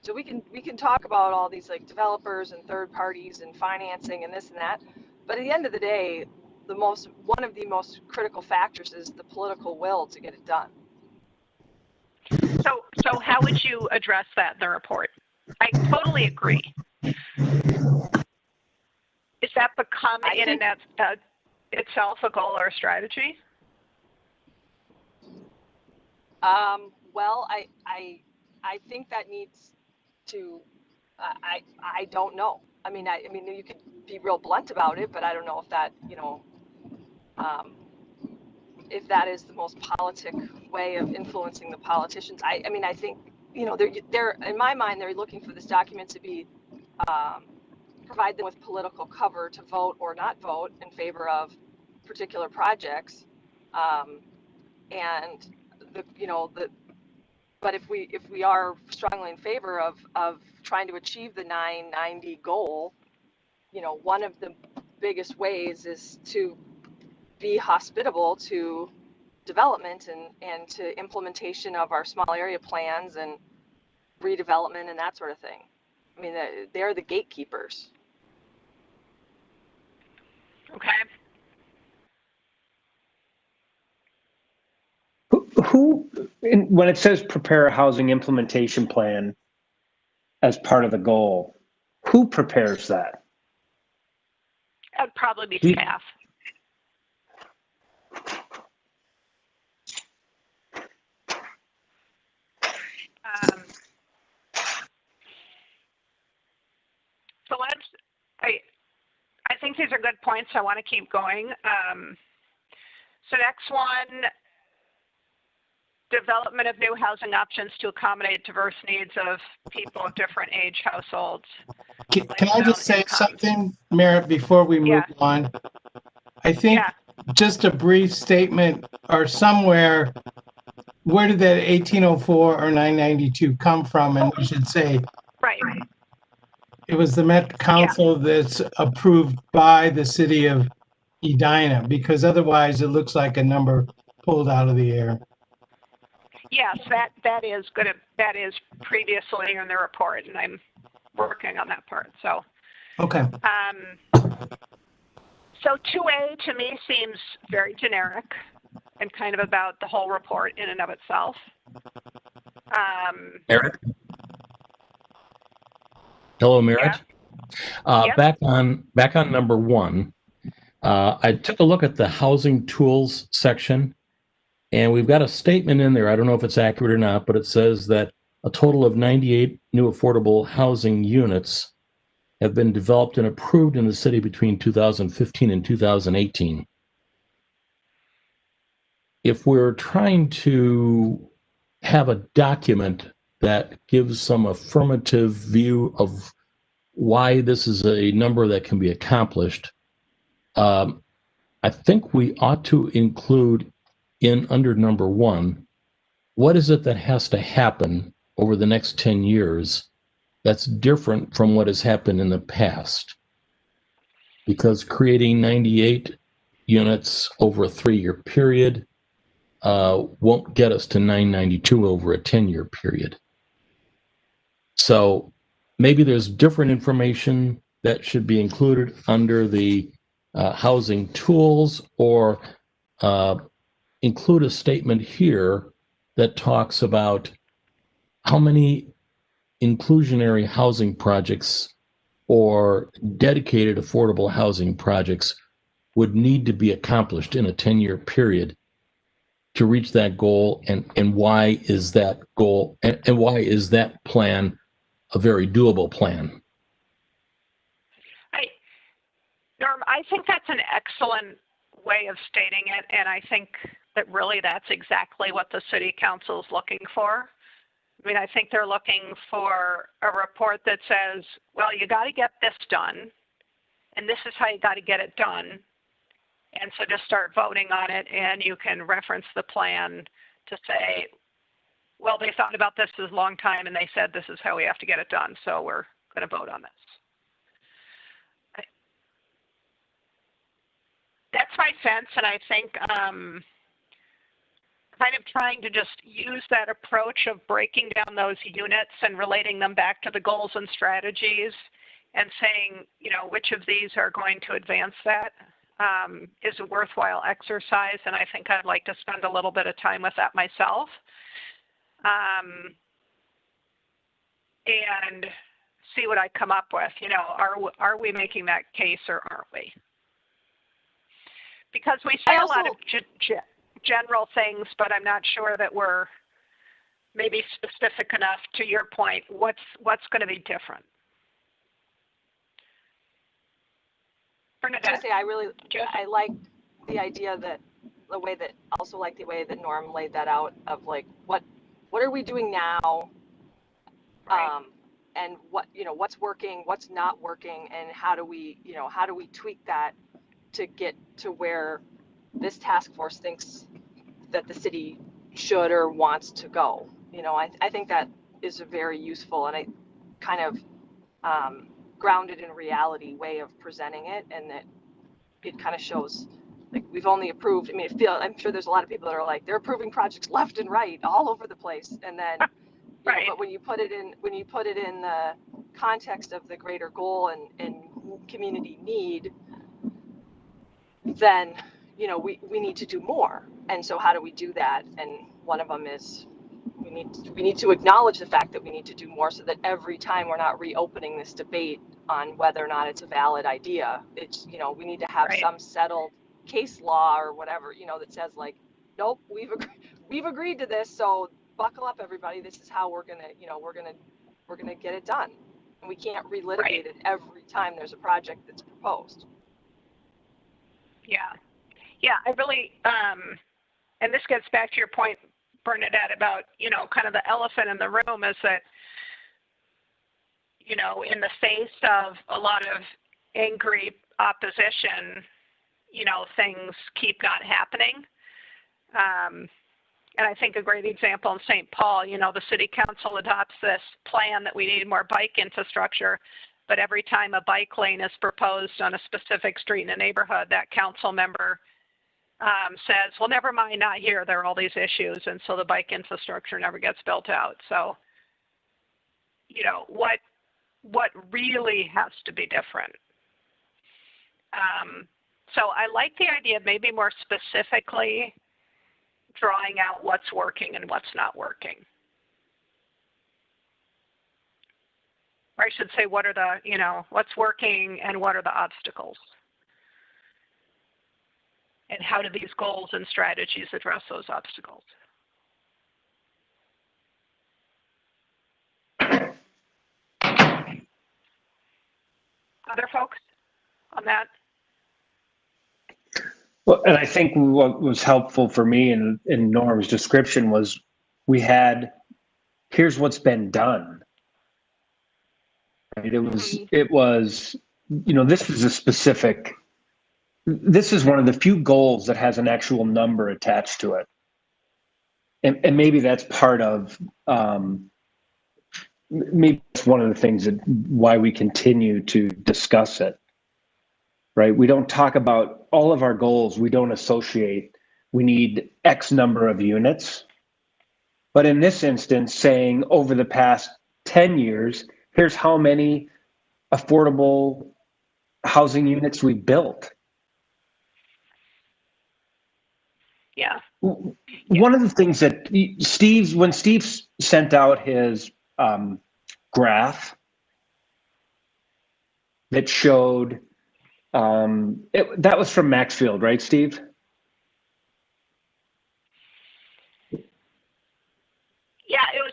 So we can talk about all these like developers and third parties and financing and this and that, but at the end of the day, one of the most critical factors is the political will to get it done. so how would you address that in the report? I totally agree. Is that become in and of itself a goal or a strategy? Well, I think that needs to. I don't know. I mean, you could be real blunt about it, but I don't know if that, you know, if that is the most politic way of influencing the politicians. I mean, I think, you know, they're in my mind, they're looking for this document to be provide them with political cover to vote or not vote in favor of particular projects, and but if we are strongly in favor of trying to achieve the 990 goal, you know, one of the biggest ways is to be hospitable to development and to implementation of our small area plans and redevelopment and that sort of thing. I mean, they're the gatekeepers. Okay. When it says prepare a housing implementation plan as part of the goal, who prepares that? That'd probably be staff. So I think these are good points. I want to keep going. So next one, development of new housing options to accommodate diverse needs of people of different age households. Can I just say something, Merritt, before we move on? I think just a brief statement or somewhere, where did that 1804 or 992 come from? And we should say, right. It was the Met Council that's approved by the city of Edina, because otherwise it looks like a number pulled out of the air. Yes, that is good. That is previously in the report, and I'm working on that part. So, okay. So 2A to me seems very generic and kind of about the whole report in and of itself. Merritt? Hello, Merritt. Yeah. Back on number 1, I took a look at the housing tools section, and we've got a statement in there. I don't know if it's accurate or not, but it says that a total of 98 new affordable housing units have been developed and approved in the city between 2015 and 2018. If we're trying to have a document that gives some affirmative view of why this is a number that can be accomplished, I think we ought to include under number 1, what is it that has to happen over the next 10 years that's different from what has happened in the past? Because creating 98 units over a 3-year period won't get us to 992 over a 10-year period. So maybe there's different information that should be included under the housing tools, or include a statement here that talks about how many inclusionary housing projects or dedicated affordable housing projects would need to be accomplished in a 10-year period to reach that goal, and why is that goal and why is that plan a very doable plan? I think that's an excellent way of stating it, and I think that really that's exactly what the city council is looking for. I mean, I think they're looking for a report that says, well, you got to get this done, and this is how you got to get it done. And so just start voting on it, and you can reference the plan to say, well, they thought about this a long time, and they said this is how we have to get it done, so we're going to vote on this. That's my sense, and I think kind of trying to just use that approach of breaking down those units and relating them back to the goals and strategies and saying, you know, which of these are going to advance that is a worthwhile exercise, and I think I'd like to spend a little bit of time with that myself. And see what I come up with. You know, are we making that case or aren't we? Because we say a lot of general things, but I'm not sure that we're maybe specific enough to your point. What's going to be different? Bernadette. I like the idea that also like the way that Norm laid that out of like what are we doing now, right. And what's working, what's not working, and how do we tweak that to get to where this task force thinks that the city should or wants to go. You know, I think that is a very useful and I kind of grounded in reality way of presenting it, and that it kind of shows like we've only approved. I mean, I'm sure there's a lot of people that are like they're approving projects left and right all over the place, and then right. But when you put it in the context of the greater goal and community need, then we need to do more. And so how do we do that? And one of them is we need to acknowledge the fact that we need to do more, so that every time we're not reopening this debate on whether or not it's a valid idea. It's we need to have right. some settled case law or whatever that says like, nope, we've agreed to this, so buckle up everybody, this is how we're gonna get it done, and we can't relitigate right. it every time there's a project that's proposed. Yeah, I really, and this gets back to your point, Bernadette, about, kind of the elephant in the room is that, in the face of a lot of angry opposition, things keep not happening. And I think a great example in St. Paul, the city council adopts this plan that we need more bike infrastructure. But every time a bike lane is proposed on a specific street in a neighborhood, that council member says, well, never mind, not here. There are all these issues. And so the bike infrastructure never gets built out. So, what really has to be different? So I like the idea of maybe more specifically drawing out what's working and what's not working. Or I should say, what are the, what's working and what are the obstacles? And how do these goals and strategies address those obstacles? Other folks on that? Well, and I think what was helpful for me in Norm's description was here's what's been done. Right? It was, this is one of the few goals that has an actual number attached to it. And maybe that's part of, maybe it's one of the things why we continue to discuss it, right? We don't talk about all of our goals. We don't associate, we need X number of units. But in this instance, saying over the past 10 years, here's how many affordable housing units we built. Yeah. One of the things that when Steve sent out his graph that showed, that was from Maxfield, right, Steve? Yeah, it was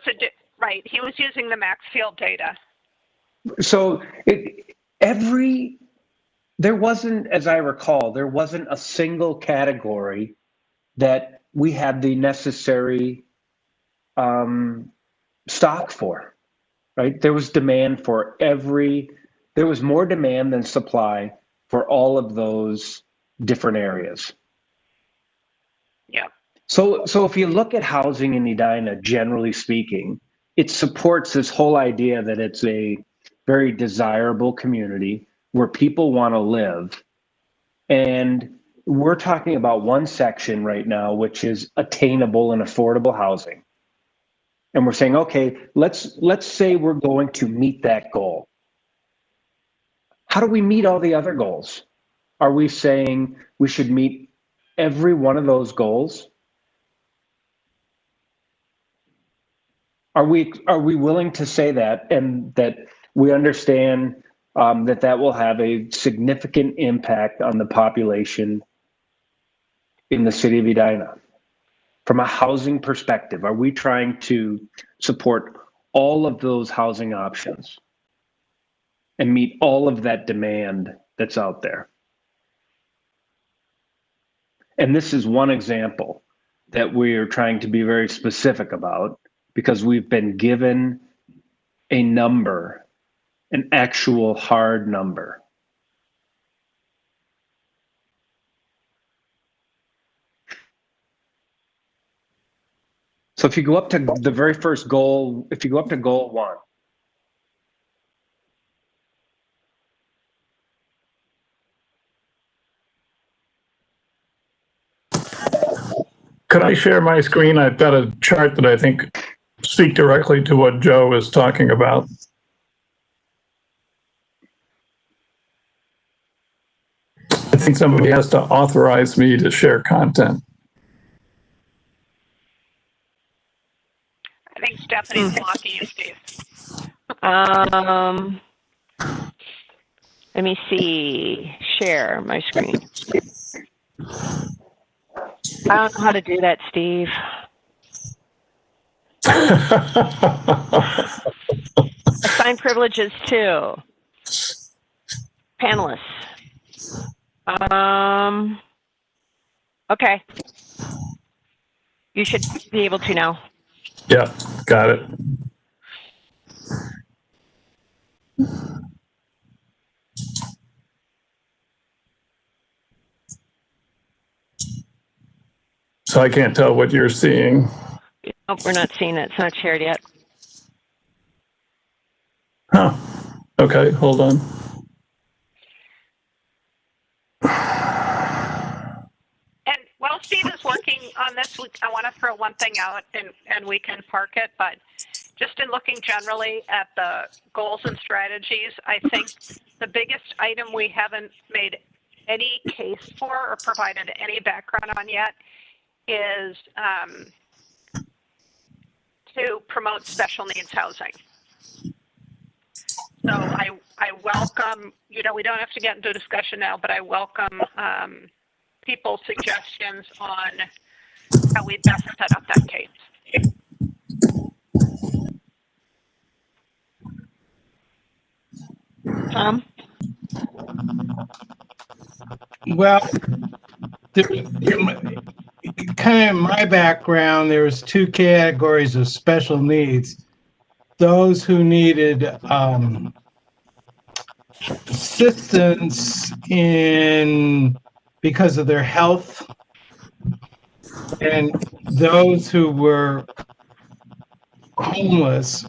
right. He was using the Maxfield data. So every there wasn't, as I recall, there wasn't a single category that we had the necessary stock for, right? There was demand for there was more demand than supply for all of those different areas. Yeah. So if you look at housing in Edina, generally speaking, it supports this whole idea that it's a very desirable community where people want to live. And we're talking about one section right now, which is attainable and affordable housing. And we're saying, okay, let's say we're going to meet that goal. How do we meet all the other goals? Are we saying we should meet every one of those goals? Are we willing to say that, and that we understand that will have a significant impact on the population in the city of Edina? From a housing perspective, are we trying to support all of those housing options and meet all of that demand that's out there? And this is one example that we're trying to be very specific about, because we've been given a number, an actual hard number. So if you go up to the very first goal, if you go up to goal 1, Could I share my screen? I've got a chart that I think speak directly to what Joe is talking about. I think somebody has to authorize me to share content. I think Stephanie's blocking you, Steve. Let me see. Share my screen. I don't know how to do that, Steve. Assign privileges too. Panelists. Okay. You should be able to now. Yeah, got it. So I can't tell what you're seeing. Oh, we're not seeing it. It's not shared yet. Huh. Okay, hold on. And while Steve is working on this, I want to throw one thing out, and we can park it, but just in looking generally at the goals and strategies, I think the biggest item we haven't made any case for or provided any background on yet is to promote special needs housing. So I welcome, we don't have to get into a discussion now, but I welcome people's suggestions on how we best set up that case. Tom? Well, kind of my background, there was 2 categories of special needs. Those who needed assistance because of their health, and those who were homeless.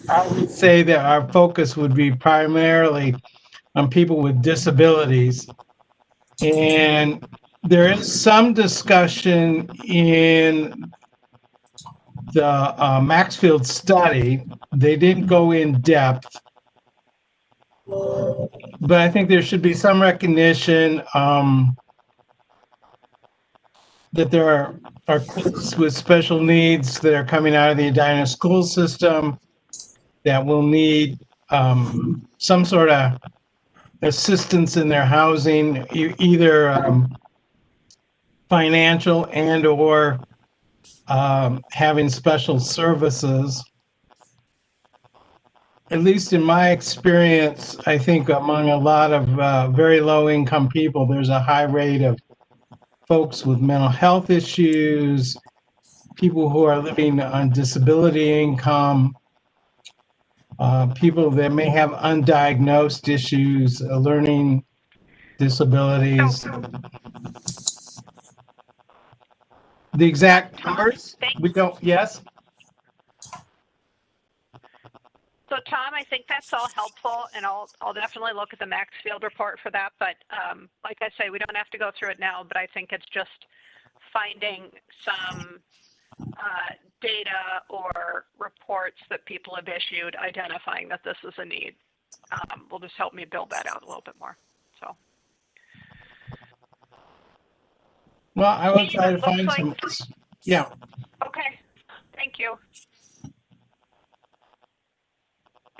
I would say that our focus would be primarily on people with disabilities. And there is some discussion in the Maxfield study. They didn't go in depth, but I think there should be some recognition that there are kids with special needs that are coming out of the Edina school system that will need some sort of assistance in their housing, either financial and or having special services. at least in my experience, I think among a lot of very low income people, there's a high rate of folks with mental health issues, people who are living on disability income, people that may have undiagnosed issues, learning disabilities. The exact numbers, we don't, yes? So Tom, I think that's all helpful, and I'll definitely look at the Maxfield report for that. But like I say, we don't have to go through it now, but I think it's just finding some data or reports that people have issued identifying that this is a need will just help me build that out a little bit more. So. Well, I will try to find some, yeah. Okay, thank you.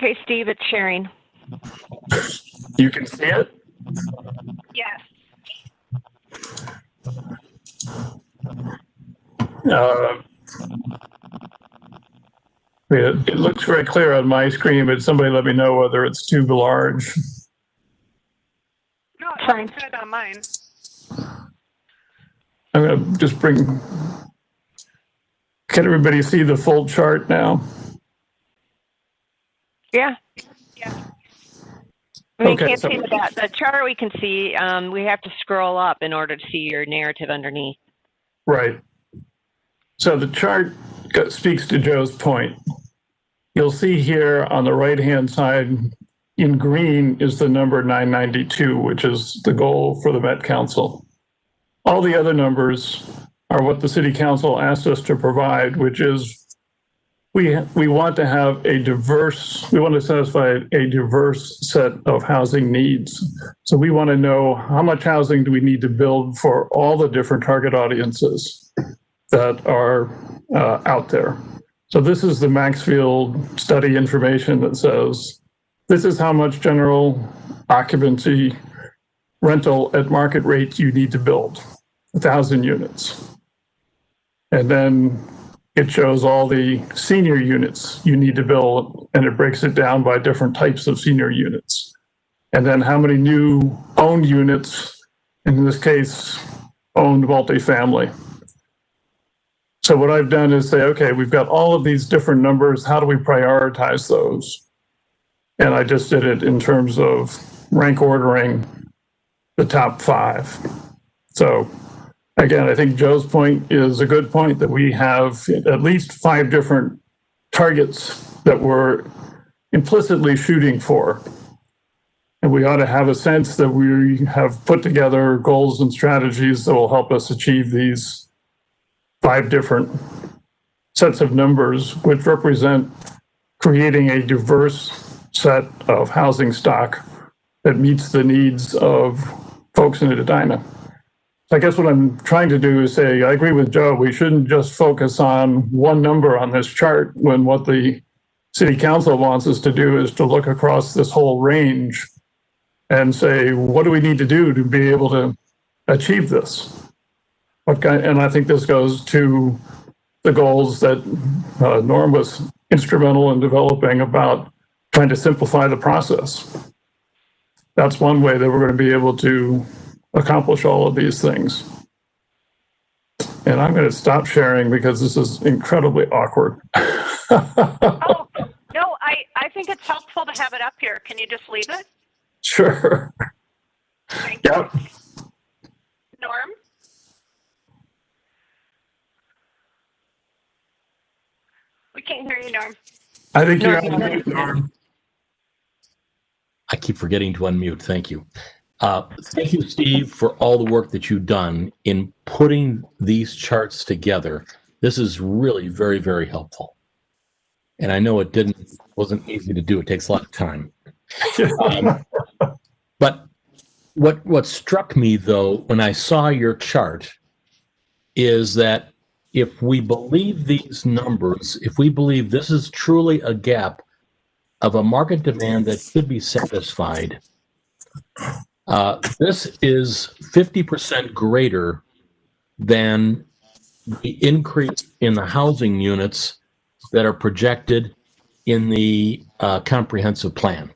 Okay, Steve, it's sharing. You can see it? Yes. It looks very clear on my screen, but somebody let me know whether it's too large. No, it looks good on mine. I'm going to just can everybody see the full chart now? Yeah. Yeah. We Okay, can't so- see the chart. We can see. We have to scroll up in order to see your narrative underneath. Right. So the chart speaks to Joe's point. You'll see here on the right-hand side in green is the number 992, which is the goal for the Met Council. All the other numbers are what the City Council asked us to provide, which is we want to have we want to satisfy a diverse set of housing needs. So we want to know how much housing do we need to build for all the different target audiences that are out there. So this is the Maxfield study information that says, this is how much general occupancy rental at market rates you need to build, 1,000 units. And then it shows all the senior units you need to build, and it breaks it down by different types of senior units. And then how many new owned units, in this case, owned multifamily. So what I've done is say, okay, we've got all of these different numbers. How do we prioritize those? And I just did it in terms of rank ordering the top 5. So again, I think Joe's point is a good point that we have at least 5 different targets that we're implicitly shooting for. And we ought to have a sense that we have put together goals and strategies that will help us achieve these 5 different sets of numbers, which represent creating a diverse set of housing stock that meets the needs of folks in Edina. I guess what I'm trying to do is say, I agree with Joe, we shouldn't just focus on one number on this chart when what the City Council wants us to do is to look across this whole range and say, what do we need to do to be able to achieve this? And I think this goes to the goals that Norm was instrumental in developing about trying to simplify the process. That's one way that we're going to be able to accomplish all of these things. And I'm going to stop sharing because this is incredibly awkward. Oh, no, I think it's helpful to have it up here. Can you just leave it? Sure. Thank Yep. you. Norm? We can't hear you, Norm. I think you're on mute, Norm. I keep forgetting to unmute. Thank you. Thank you, Steve, for all the work that you've done in putting these charts together. This is really very, very helpful. And I know it wasn't easy to do. It takes a lot of time. But what struck me, though, when I saw your chart is that if we believe these numbers, if we believe this is truly a gap of a market demand that should be satisfied, this is 50% greater than the increase in the housing units that are projected in the comprehensive plan.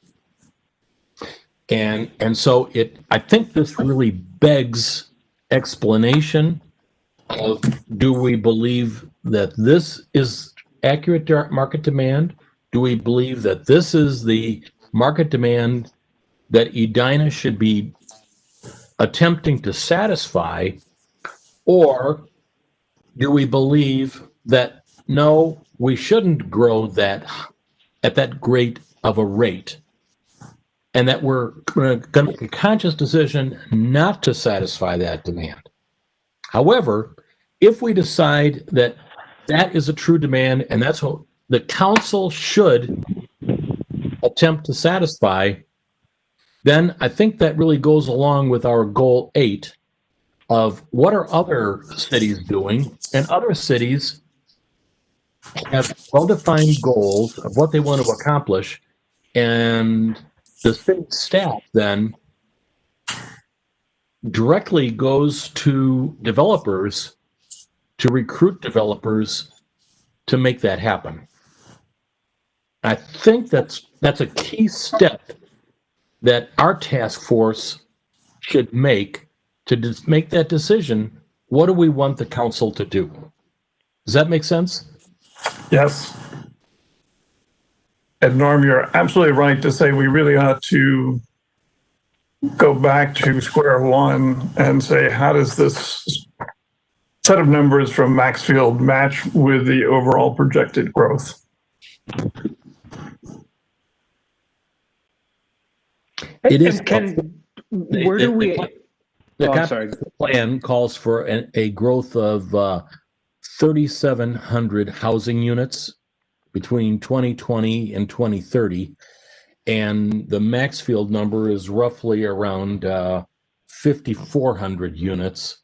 And so I think this really begs explanation of, do we believe that this is accurate market demand? Do we believe that this is the market demand that Edina should be attempting to satisfy? Or do we believe that, no, we shouldn't grow that at that great of a rate, and that we're going to make a conscious decision not to satisfy that demand? However, if we decide that that is a true demand and that's what the council should attempt to satisfy, then I think that really goes along with our goal 8 of what are other cities doing, and other cities have well-defined goals of what they want to accomplish, and the city staff then directly goes to developers to recruit developers to make that happen. I think that's a key step that our task force should make to make that decision. What do we want the council to do? Does that make sense? Yes. And Norm, you're absolutely right to say we really ought to go back to square one and say, how does this set of numbers from Maxfield match with the overall projected growth? It is. Where do we? The plan calls for a growth of 3,700 housing units between 2020 and 2030. And the Maxfield number is roughly around 5,400 units,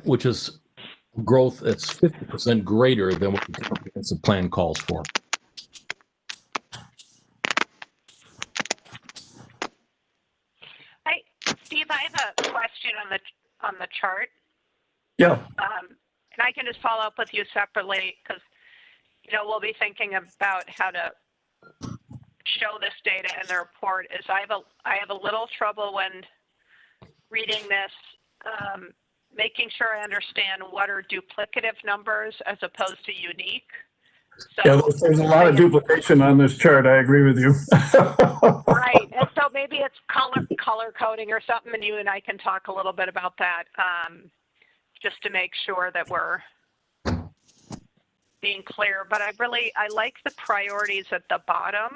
which is growth that's 50% greater than what the comprehensive plan calls for. Steve, I have a question on the chart. Yeah. And I can just follow up with you separately, because we'll be thinking about how to show this data in the report. Is I have a little trouble when reading this, making sure I understand what are duplicative numbers as opposed to unique. So, yeah, there's a lot of duplication on this chart. I agree with you. Right, and so maybe it's color coding or something, and you and I can talk a little bit about that, just to make sure that we're being clear. But I like the priorities at the bottom,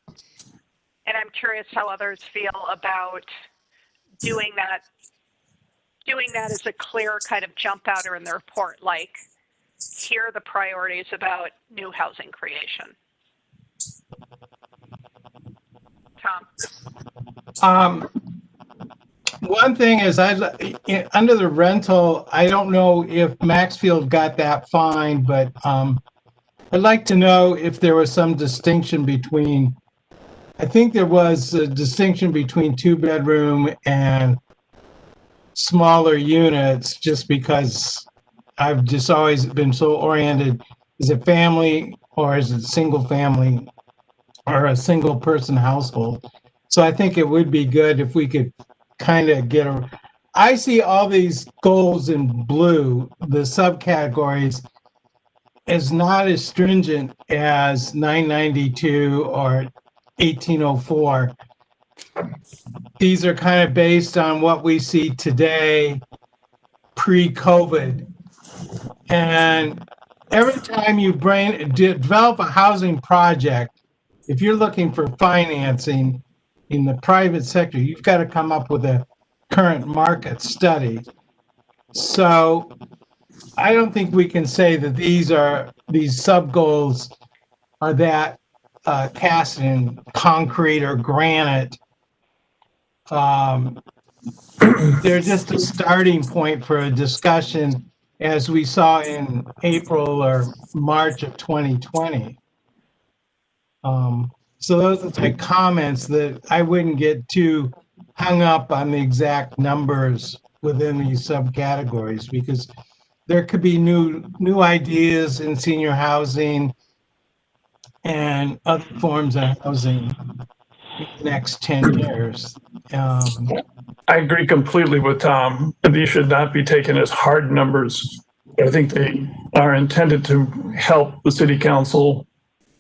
and I'm curious how others feel about doing that as a clear kind of jump outer in the report, like, here are the priorities about new housing creation. Tom? One thing is, under the rental, I don't know if Maxfield got that fine, but I'd like to know if there was some distinction between, I think there was a distinction between 2-bedroom and smaller units, just because I've just always been so oriented, is it family or is it single family or a single person household? So I think it would be good if we could kind of get I see all these goals in blue, the subcategories, as not as stringent as 992 or 1804. These are kind of based on what we see today, pre-COVID. And every time you develop a housing project, if you're looking for financing in the private sector, you've got to come up with a current market study. So I don't think we can say that these sub-goals are that cast in concrete or granite. They're just a starting point for a discussion, as we saw in April or March of 2020. So those are the comments that I wouldn't get too hung up on the exact numbers within these subcategories, because there could be new ideas in senior housing and other forms of housing in the next 10 years. I agree completely with Tom. These should not be taken as hard numbers. I think they are intended to help the city council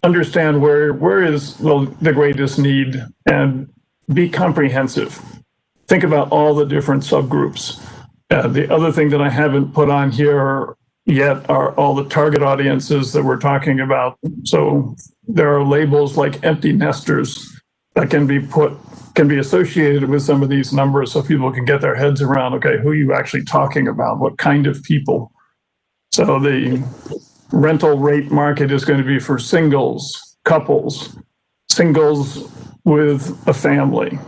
understand where is the greatest need and be comprehensive. Think about all the different subgroups. The other thing that I haven't put on here yet are all the target audiences that we're talking about. So there are labels like empty nesters that can be associated with some of these numbers so people can get their heads around, okay, who are you actually talking about? What kind of people? So the rental rate market is going to be for singles, couples, singles with a family,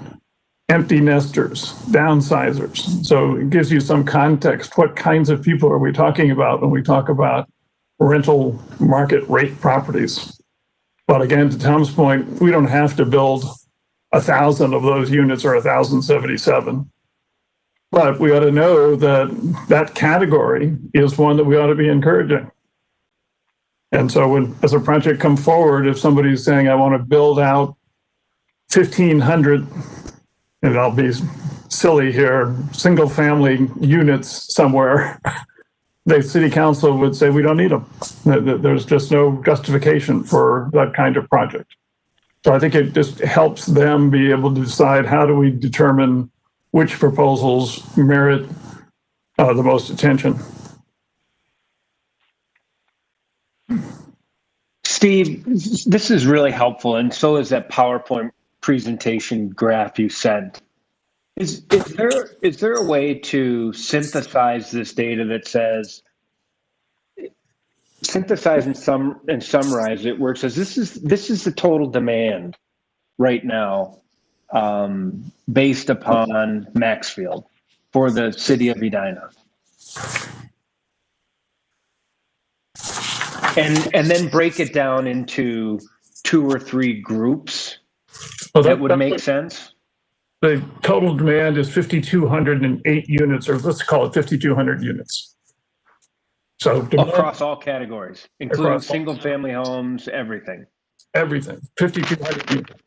empty nesters, downsizers. So it gives you some context. What kinds of people are we talking about when we talk about rental market rate properties? But again, to Tom's point, we don't have to build 1,000 of those units or 1,077. But we ought to know that that category is one that we ought to be encouraging. And so when, as a project come forward, if somebody's saying, I want to build out 1,500, and I'll be silly here, single family units somewhere, the city council would say, we don't need them. There's just no justification for that kind of project. So I think it just helps them be able to decide how do we determine which proposals merit the most attention. Steve, this is really helpful, and so is that PowerPoint presentation graph you sent. Is there a way to synthesize this data that says, synthesize and summarize it, where it says this is the total demand right now based upon Maxfield for the city of Edina, and then break it down into 2 or 3 groups that would make sense? The total demand is 5,208 units, or let's call it 5,200 units. So across all categories, including single family homes, everything. Everything, 5,200 units.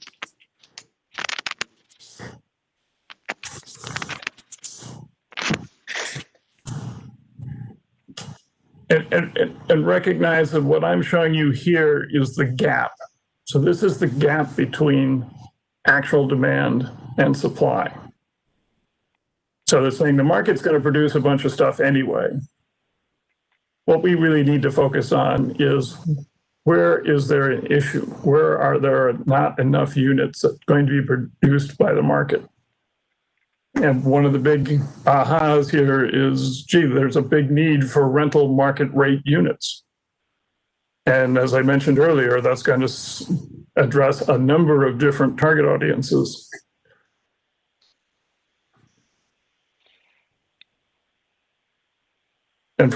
And recognize that what I'm showing you here is the gap. So this is the gap between actual demand and supply. So they're saying the market's going to produce a bunch of stuff anyway. What we really need to focus on is where is there an issue? Where are there not enough units that are going to be produced by the market? And one of the big ahas here is, gee, there's a big need for rental market rate units. And as I mentioned earlier, that's going to address a number of different target audiences. And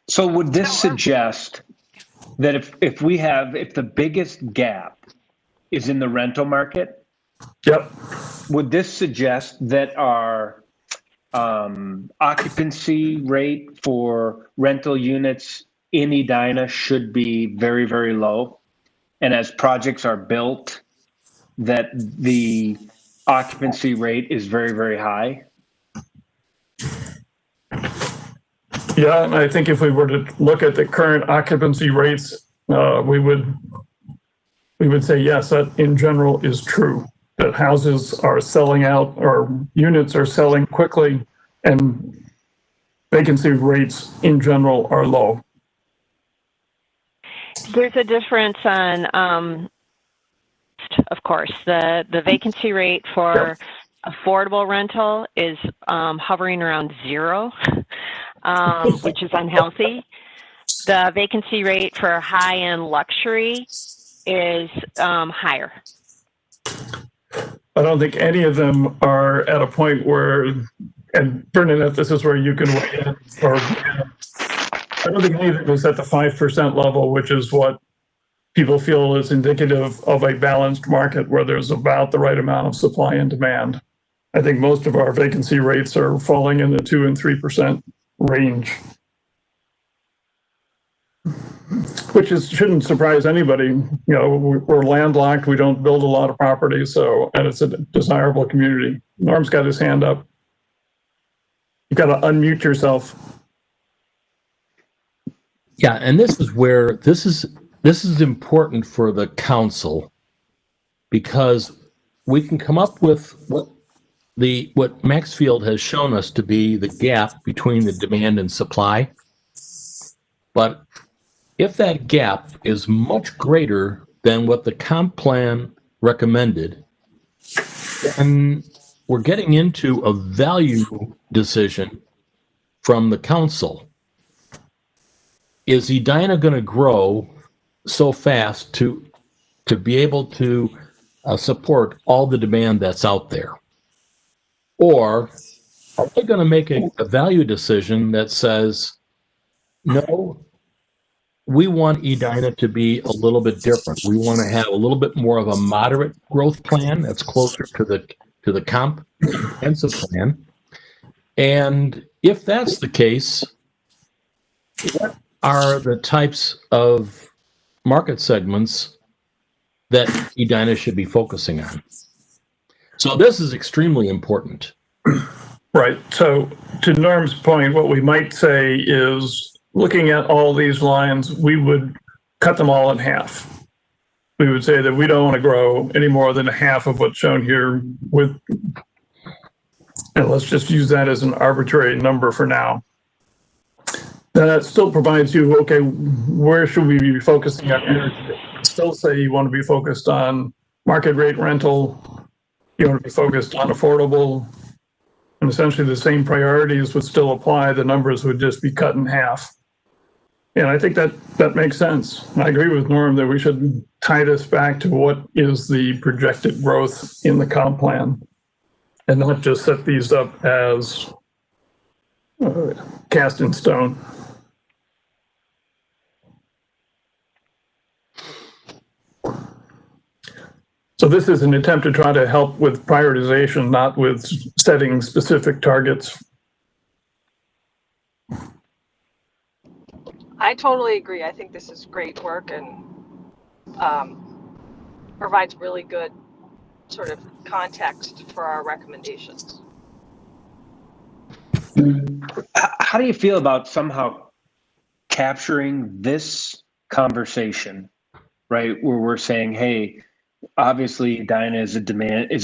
so would this suggest that if the biggest gap is in the rental market, yep, would this suggest that our occupancy rate for rental units in Edina should be very, very low? And as projects are built, that the occupancy rate is very, very high? Yeah, and I think if we were to look at the current occupancy rates, we would say yes, that in general is true. That houses are selling out, or units are selling quickly, and vacancy rates in general are low. There's a difference on, of course, the vacancy rate for affordable rental is hovering around 0, which is unhealthy. The vacancy rate for high-end luxury is higher. I don't think any of them are at a point where, and Bernadette, this is where you can weigh in, or I don't think any of them is at the 5% level, which is what people feel is indicative of a balanced market where there's about the right amount of supply and demand. I think most of our vacancy rates are falling in the 2 and 3% range. Which shouldn't surprise anybody. You know, we're landlocked. We don't build a lot of property, and it's a desirable community. Norm's got his hand up. You've got to unmute yourself. Yeah, and this is where this is important for the council, because we can come up with what Maxfield has shown us to be the gap between the demand and supply. But if that gap is much greater than what the comp plan recommended, then we're getting into a value decision from the council. Is Edina going to grow so fast to be able to support all the demand that's out there? Or are they going to make a value decision that says, no, we want Edina to be a little bit different. We want to have a little bit more of a moderate growth plan that's closer to the comprehensive plan. And if that's the case, what are the types of market segments that Edina should be focusing on? So this is extremely important. Right. So to Norm's point, what we might say is, looking at all these lines, we would cut them all in half. We would say that we don't want to grow any more than half of what's shown here and let's just use that as an arbitrary number for now. That still provides you, okay, where should we be focusing on energy? Still say you want to be focused on market rate rental, you want to be focused on affordable, and essentially the same priorities would still apply. The numbers would just be cut in half. And I think that makes sense. I agree with Norm that we should tie this back to what is the projected growth in the comp plan, and not just set these up as cast in stone. So this is an attempt to try to help with prioritization, not with setting specific targets. I totally agree. I think this is great work and provides really good sort of context for our recommendations. How do you feel about somehow capturing this conversation, right? Where we're saying, hey, obviously Edina is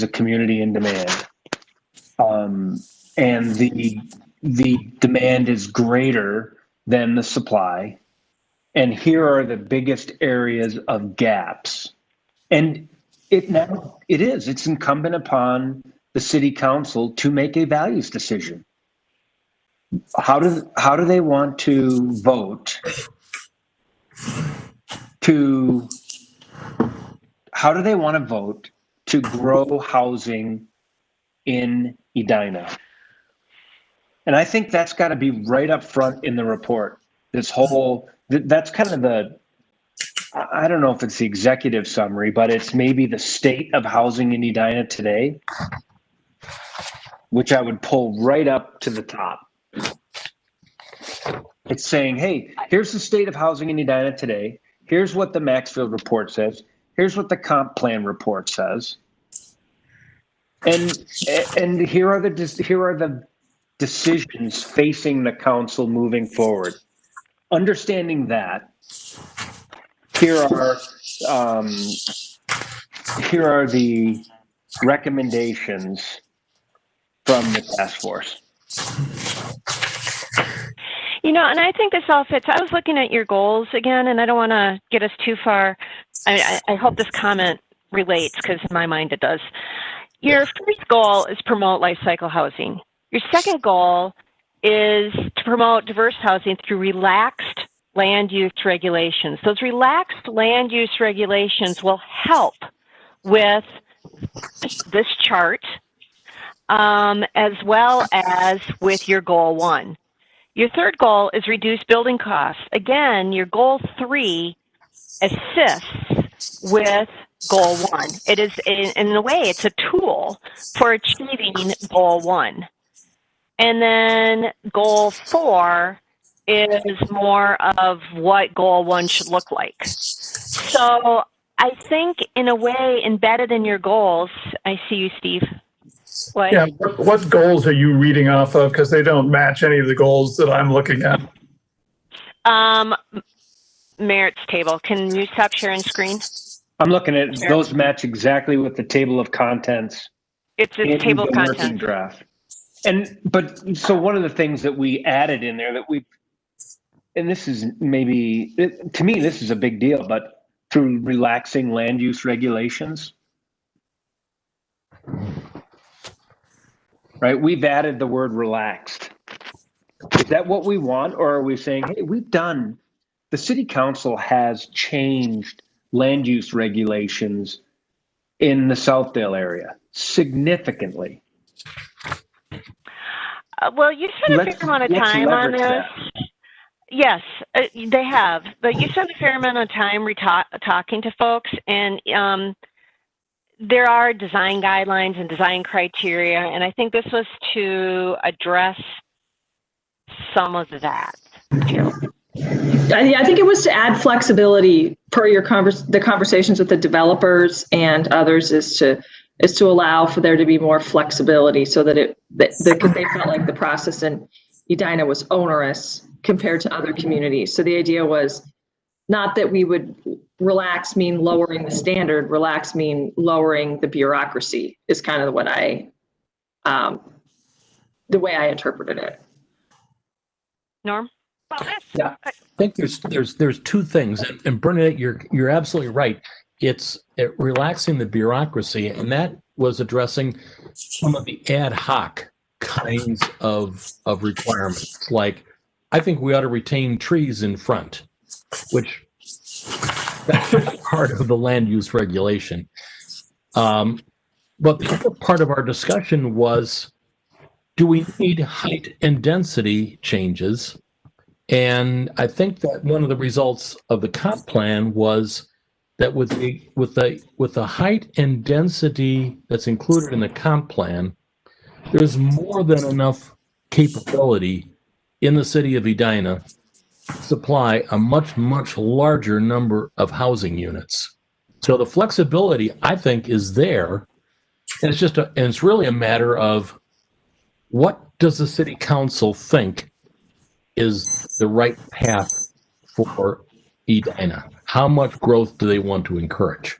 a community in demand. And the demand is greater than the supply. And here are the biggest areas of gaps. And it's incumbent upon the city council to make a values decision. How do they want to vote to grow housing in Edina? And I think that's got to be right up front in the report. That's kind of I don't know if it's the executive summary, but it's maybe the state of housing in Edina today, which I would pull right up to the top. It's saying, hey, here's the state of housing in Edina today. Here's what the Maxfield report says. Here's what the comp plan report says. And here are the decisions facing the council moving forward. Understanding that, here are the recommendations from the task force. You know, and I think this all fits. I was looking at your goals again, and I don't want to get us too far. I hope this comment relates, because in my mind it does. Your first goal is promote life cycle housing. Your second goal is to promote diverse housing through relaxed land use regulations. Those relaxed land use regulations will help with this chart, as well as with your goal 1. Your third goal is reduce building costs. Again, your goal 3 assists with goal 1. It is, in a way, it's a tool for achieving goal 1. And then goal 4 is more of what goal one should look like. So I think in a way embedded in your goals, I see you, Steve. What? Yeah, what goals are you reading off of? Because they don't match any of the goals that I'm looking at. Merits table. Can you stop sharing screen? I'm looking at those match exactly with the table of contents. It's a table of the working contents. draft. But so one of the things that we added in there that and this is maybe, to me, this is a big deal, but through relaxing land use regulations, right? We've added the word relaxed. Is that what we want? Or are we saying, hey, the city council has changed land use regulations in the Southdale area significantly? Well, you spent a fair amount of time on this. That. Yes, they have. But you spent a fair amount of time talking to folks, and there are design guidelines and design criteria, and I think this was to address some of that too. I think it was to add flexibility per your the conversations with the developers and others is to allow for there to be more flexibility so that because they felt like the process in Edina was onerous compared to other communities. So the idea was not that we would relax mean lowering the standard, relax mean lowering the bureaucracy is kind of what the way I interpreted it. Norm? Yeah, I think there's two things, and Bernadette, you're absolutely right. It's relaxing the bureaucracy, and that was addressing some of the ad hoc kinds of requirements. Like, I think we ought to retain trees in front, which that's part of the land use regulation. But the other part of our discussion was, do we need height and density changes? And I think that one of the results of the comp plan was that with the height and density that's included in the comp plan, there's more than enough capability in the city of Edina to supply a much, much larger number of housing units. So the flexibility, I think, is there. And it's really a matter of, what does the city council think is the right path for Edina? How much growth do they want to encourage?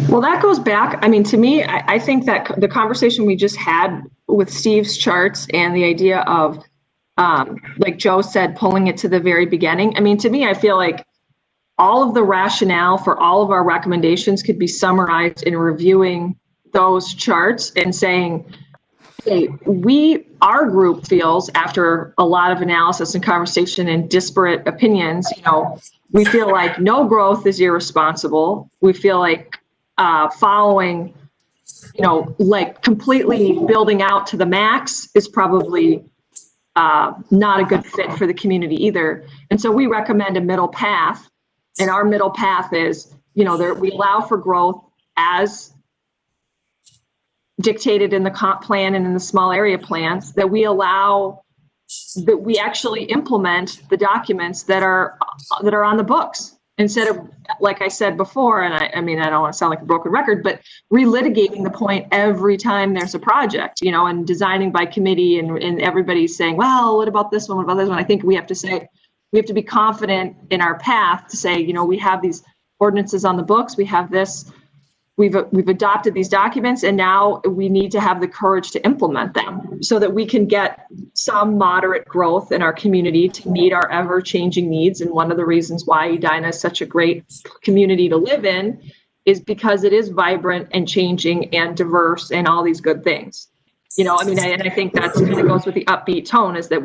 Well, that goes back. I mean, to me, I think that the conversation we just had with Steve's charts and the idea of, like Joe said, pulling it to the very beginning. I mean, to me, I feel like all of the rationale for all of our recommendations could be summarized in reviewing those charts and saying, hey, our group feels, after a lot of analysis and conversation and disparate opinions, we feel like no growth is irresponsible. We feel like following, like completely building out to the max is probably not a good fit for the community either. And so we recommend a middle path. And our middle path is, we allow for growth as dictated in the comp plan and in the small area plans, that we actually implement the documents that are on the books, instead of, like I said before, and I mean, I don't want to sound like a broken record, but relitigating the point every time there's a project, and designing by committee and everybody's saying, well, what about this one? What about this one? I think we have to be confident in our path to say, we have these ordinances on the books, we have this, we've adopted these documents, and now we need to have the courage to implement them so that we can get some moderate growth in our community to meet our ever-changing needs. And one of the reasons why Edina is such a great community to live in is because it is vibrant and changing and diverse and all these good things. And I think that's kind of goes with the upbeat tone, is that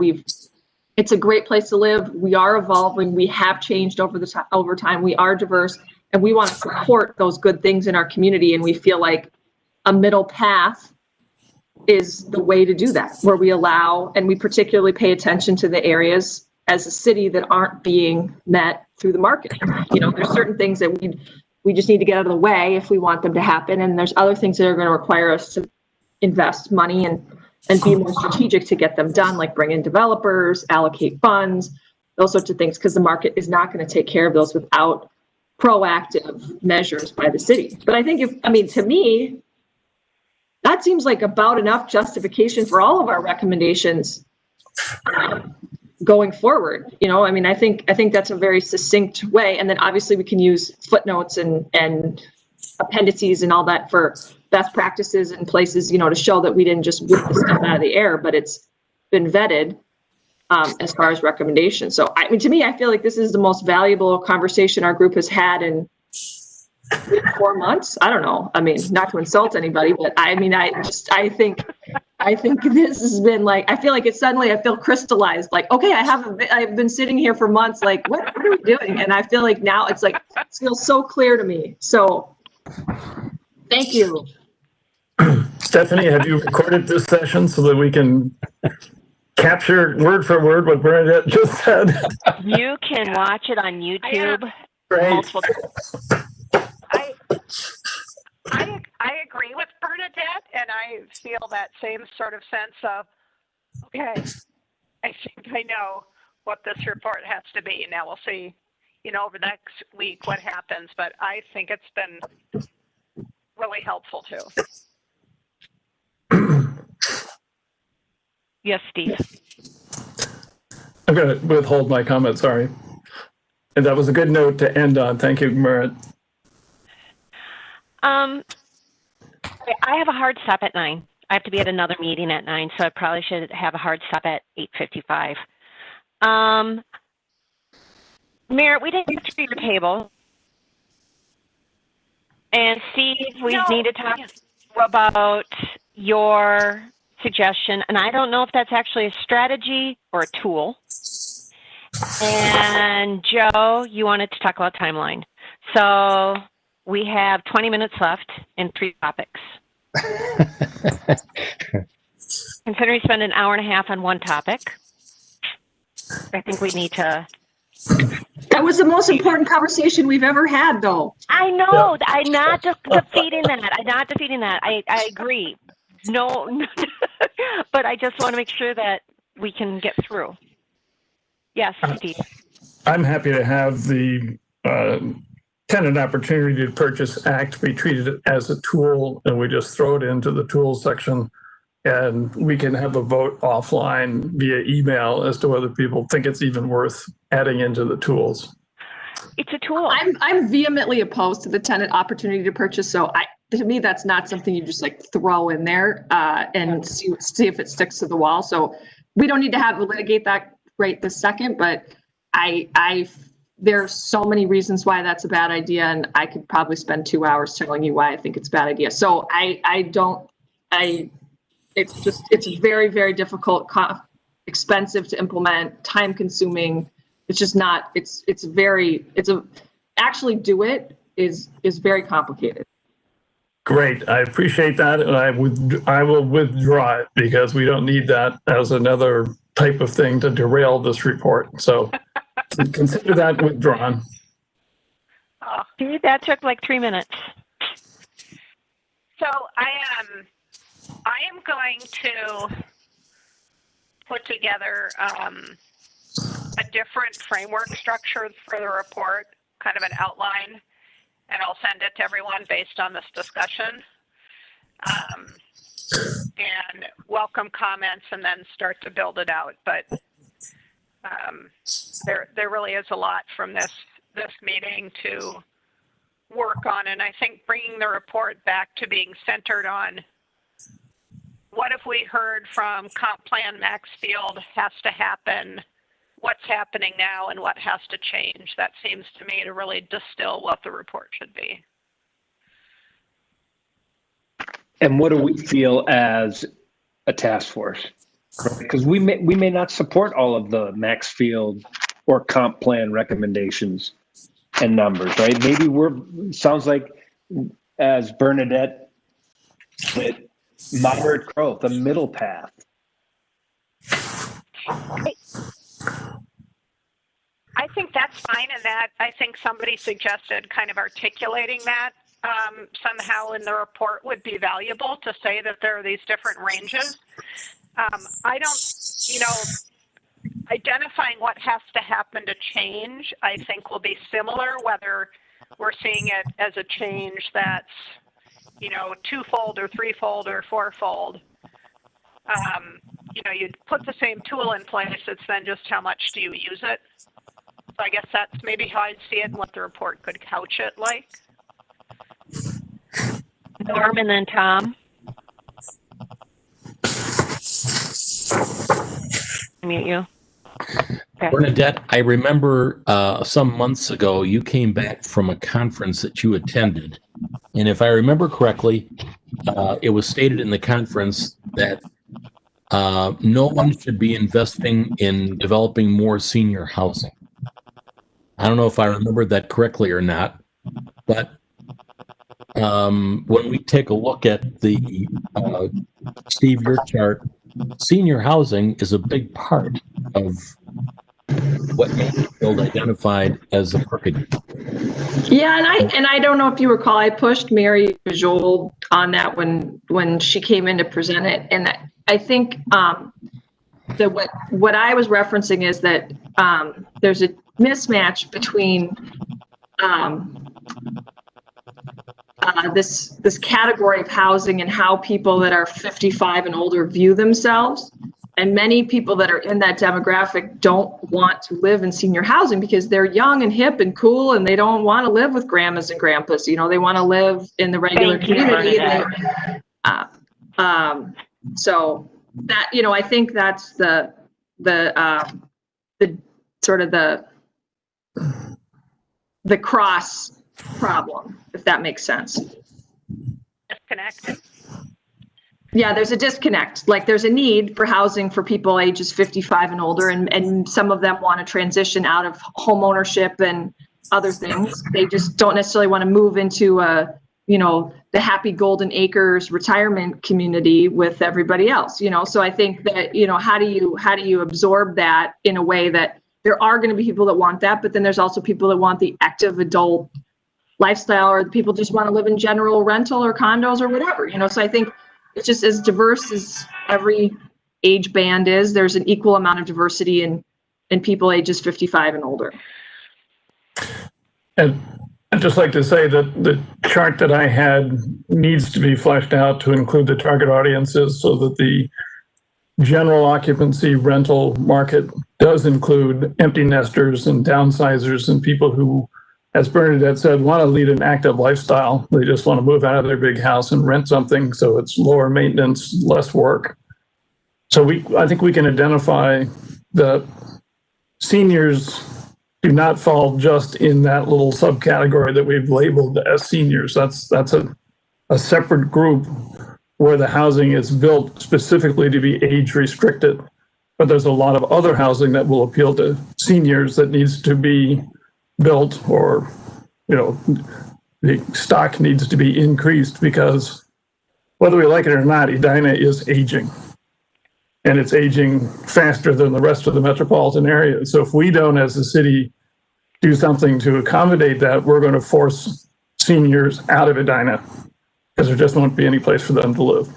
it's a great place to live. We are evolving. We have changed over time. We are diverse. And we want to support those good things in our community. And we feel like a middle path is the way to do that, where we allow, and we particularly pay attention to the areas as a city that aren't being met through the market. There's certain things that we just need to get out of the way if we want them to happen. And there's other things that are going to require us to invest money and and be more strategic to get them done, like bring in developers, allocate funds, those sorts of things, because the market is not going to take care of those without proactive measures by the city. But I think to me, that seems like about enough justification for all of our recommendations going forward. I think that's a very succinct way. And then obviously we can use footnotes and appendices and all that for best practices and places, to show that we didn't just whip the stuff out of the air, but it's been vetted as far as recommendations. So to me, I feel like this is the most valuable conversation our group has had in 4 months. I don't know. Not to insult anybody, but I think this has been like, I feel like I feel crystallized. Like, okay, I've been sitting here for months. Like, what are we doing? And I feel like now it feels so clear to me. So thank you. Stephanie, have you recorded this session so that we can capture word for word what Bernadette just said? You can watch it on YouTube. Great. I agree with Bernadette, and I feel that same sort of sense of, okay, I think I know what this report has to be. Now we'll see, over the next week what happens, but I think it's been really helpful too. Yes, Steve. I'm going to withhold my comment, sorry. And that was a good note to end on. Thank you, Merritt. I have a hard stop at 9. I have to be at another meeting at 9, so I probably should have a hard stop at 8:55. Merritt, we didn't get to your table. And Steve, we need to talk about your suggestion, and I don't know if that's actually a strategy or a tool. And Joe, you wanted to talk about timeline. So we have 20 minutes left and 3 topics. Considering we spend an hour and a half on one topic, I think we need to. That was the most important conversation we've ever had, though. I know. Yeah. I'm not defeating that. I agree. No, but I just want to make sure that we can get through. Yes, Steve. I'm happy to have the Tenant Opportunity to Purchase Act be treated as a tool, and we just throw it into the tools section, and we can have a vote offline via email as to whether people think it's even worth adding into the tools. It's a tool. I'm vehemently opposed to the tenant opportunity to purchase. So to me, that's not something you just throw in there and see if it sticks to the wall. So we don't need to litigate that right this second, but there's so many reasons why that's a bad idea, and I could probably spend 2 hours telling you why I think it's a bad idea. So it's very, very difficult, expensive to implement, time consuming. It's just not, actually do it is very complicated. Great. I appreciate that. And I will withdraw it because we don't need that as another type of thing to derail this report. So consider that withdrawn. Oh, dude, that took like 3 minutes. So I am going to put together a different framework structure for the report, kind of an outline, and I'll send it to everyone based on this discussion. And welcome comments and then start to build it out. But there really is a lot from this meeting to work on, and I think bringing the report back to being centered on what have we heard from Comp Plan Maxfield has to happen, what's happening now, and what has to change. That seems to me to really distill what the report should be. And what do we feel as a task force? Because we may not support all of the Maxfield or comp plan recommendations and numbers, right? Maybe sounds like, as Bernadette said, moderate growth, a middle path. I think that's fine, and that I think somebody suggested kind of articulating that somehow in the report would be valuable to say that there are these different ranges. I don't, identifying what has to happen to change, I think will be similar, whether we're seeing it as a change that's, twofold or threefold or fourfold. You'd put the same tool in place, it's then just how much do you use it. So I guess that's maybe how I'd see it and what the report could couch it like. Norm and then Tom. Mute you. Okay. Bernadette, I remember some months ago you came back from a conference that you attended. And if I remember correctly, it was stated in the conference that no one should be investing in developing more senior housing. I don't know if I remembered that correctly or not, but when we take a look at the Steve, your chart, senior housing is a big part of what Mansfield identified as a market. Yeah, and I don't know if you recall, I pushed Mary Joel on that when she came in to present it, and I think that what I was referencing is that there's a mismatch between this category of housing and how people that are 55 and older view themselves. And many people that are in that demographic don't want to live in senior housing because they're young and hip and cool, and they don't want to live with grandmas and grandpas. They want to live in the regular community. So that, I think that's the sort of the cross problem, if that makes sense. Disconnect. Yeah, there's a disconnect. Like there's a need for housing for people ages 55 and older, and some of them want to transition out of home ownership and other things. They just don't necessarily want to move into the happy Golden Acres retirement community with everybody else. So I think that, how do you absorb that in a way that there are going to be people that want that, but then there's also people that want the active adult lifestyle, or people just want to live in general rental or condos or whatever, so I think it's just as diverse as every age band is. There's an equal amount of diversity in people ages 55 and older. And I'd just like to say that the chart that I had needs to be fleshed out to include the target audiences so that the general occupancy rental market does include empty nesters and downsizers and people who, as Bernadette said, want to lead an active lifestyle. They just want to move out of their big house and rent something so it's lower maintenance, less work. So I think we can identify that seniors do not fall just in that little subcategory that we've labeled as seniors. That's a separate group where the housing is built specifically to be age restricted. But there's a lot of other housing that will appeal to seniors that needs to be built, or the stock needs to be increased, because whether we like it or not, Edina is aging, and it's aging faster than the rest of the metropolitan area. So if we don't, as a city, do something to accommodate that, we're going to force seniors out of Edina because there just won't be any place for them to live.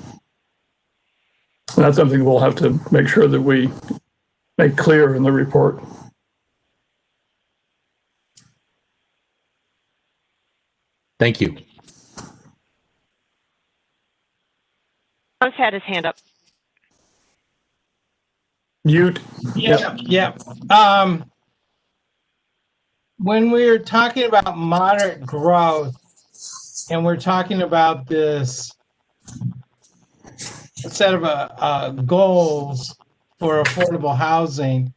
And that's something we'll have to make sure that we make clear in the report. Thank you. Tom's had his hand up. Mute. Yeah. When we're talking about moderate growth, and we're talking about this set of goals for affordable housing,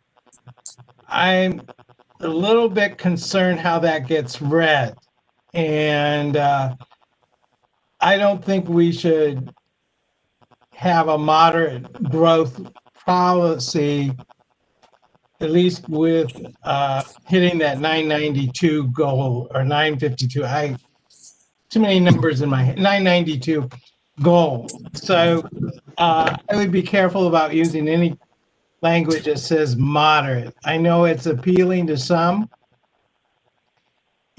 I'm a little bit concerned how that gets read. And I don't think we should have a moderate growth policy, at least with hitting that 992 goal, or 952. Too many numbers in my head. 992 goal. So I would be careful about using any language that says moderate. I know it's appealing to some,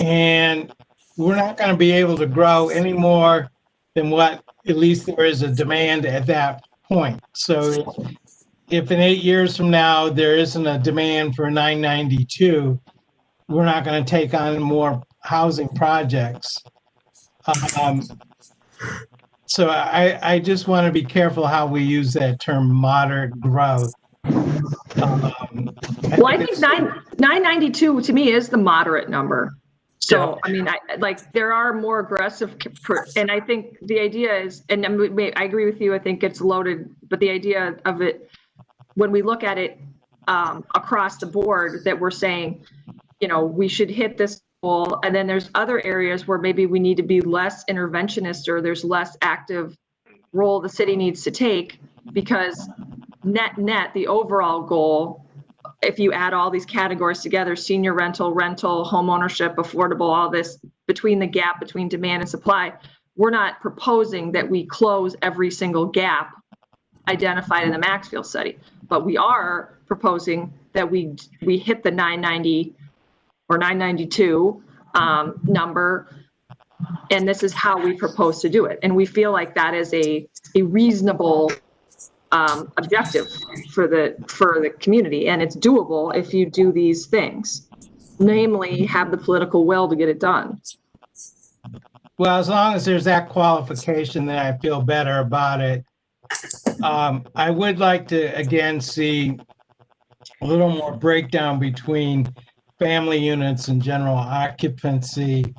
and we're not going to be able to grow any more than what at least there is a demand at that point. So if in 8 years from now there isn't a demand for 992, we're not going to take on more housing projects. So I just want to be careful how we use that term moderate growth. Well, I think 992 to me is the moderate number. So, I mean, there are more aggressive, and I think the idea is, and I agree with you, I think it's loaded, but the idea of it, when we look at it across the board, that we're saying, you know, we should hit this goal, and then there's other areas where maybe we need to be less interventionist, or there's less active role the city needs to take, because net, the overall goal, if you add all these categories together, senior rental, home ownership, affordable, all this, between the gap between demand and supply, we're not proposing that we close every single gap identified in the Maxfield study, but we are proposing that we hit the 990 or 992 number, and this is how we propose to do it. And we feel like that is a reasonable objective for the community, and it's doable if you do these things, namely have the political will to get it done. Well, as long as there's that qualification, then I feel better about it. I would like to again see a little more breakdown between family units and general occupancy,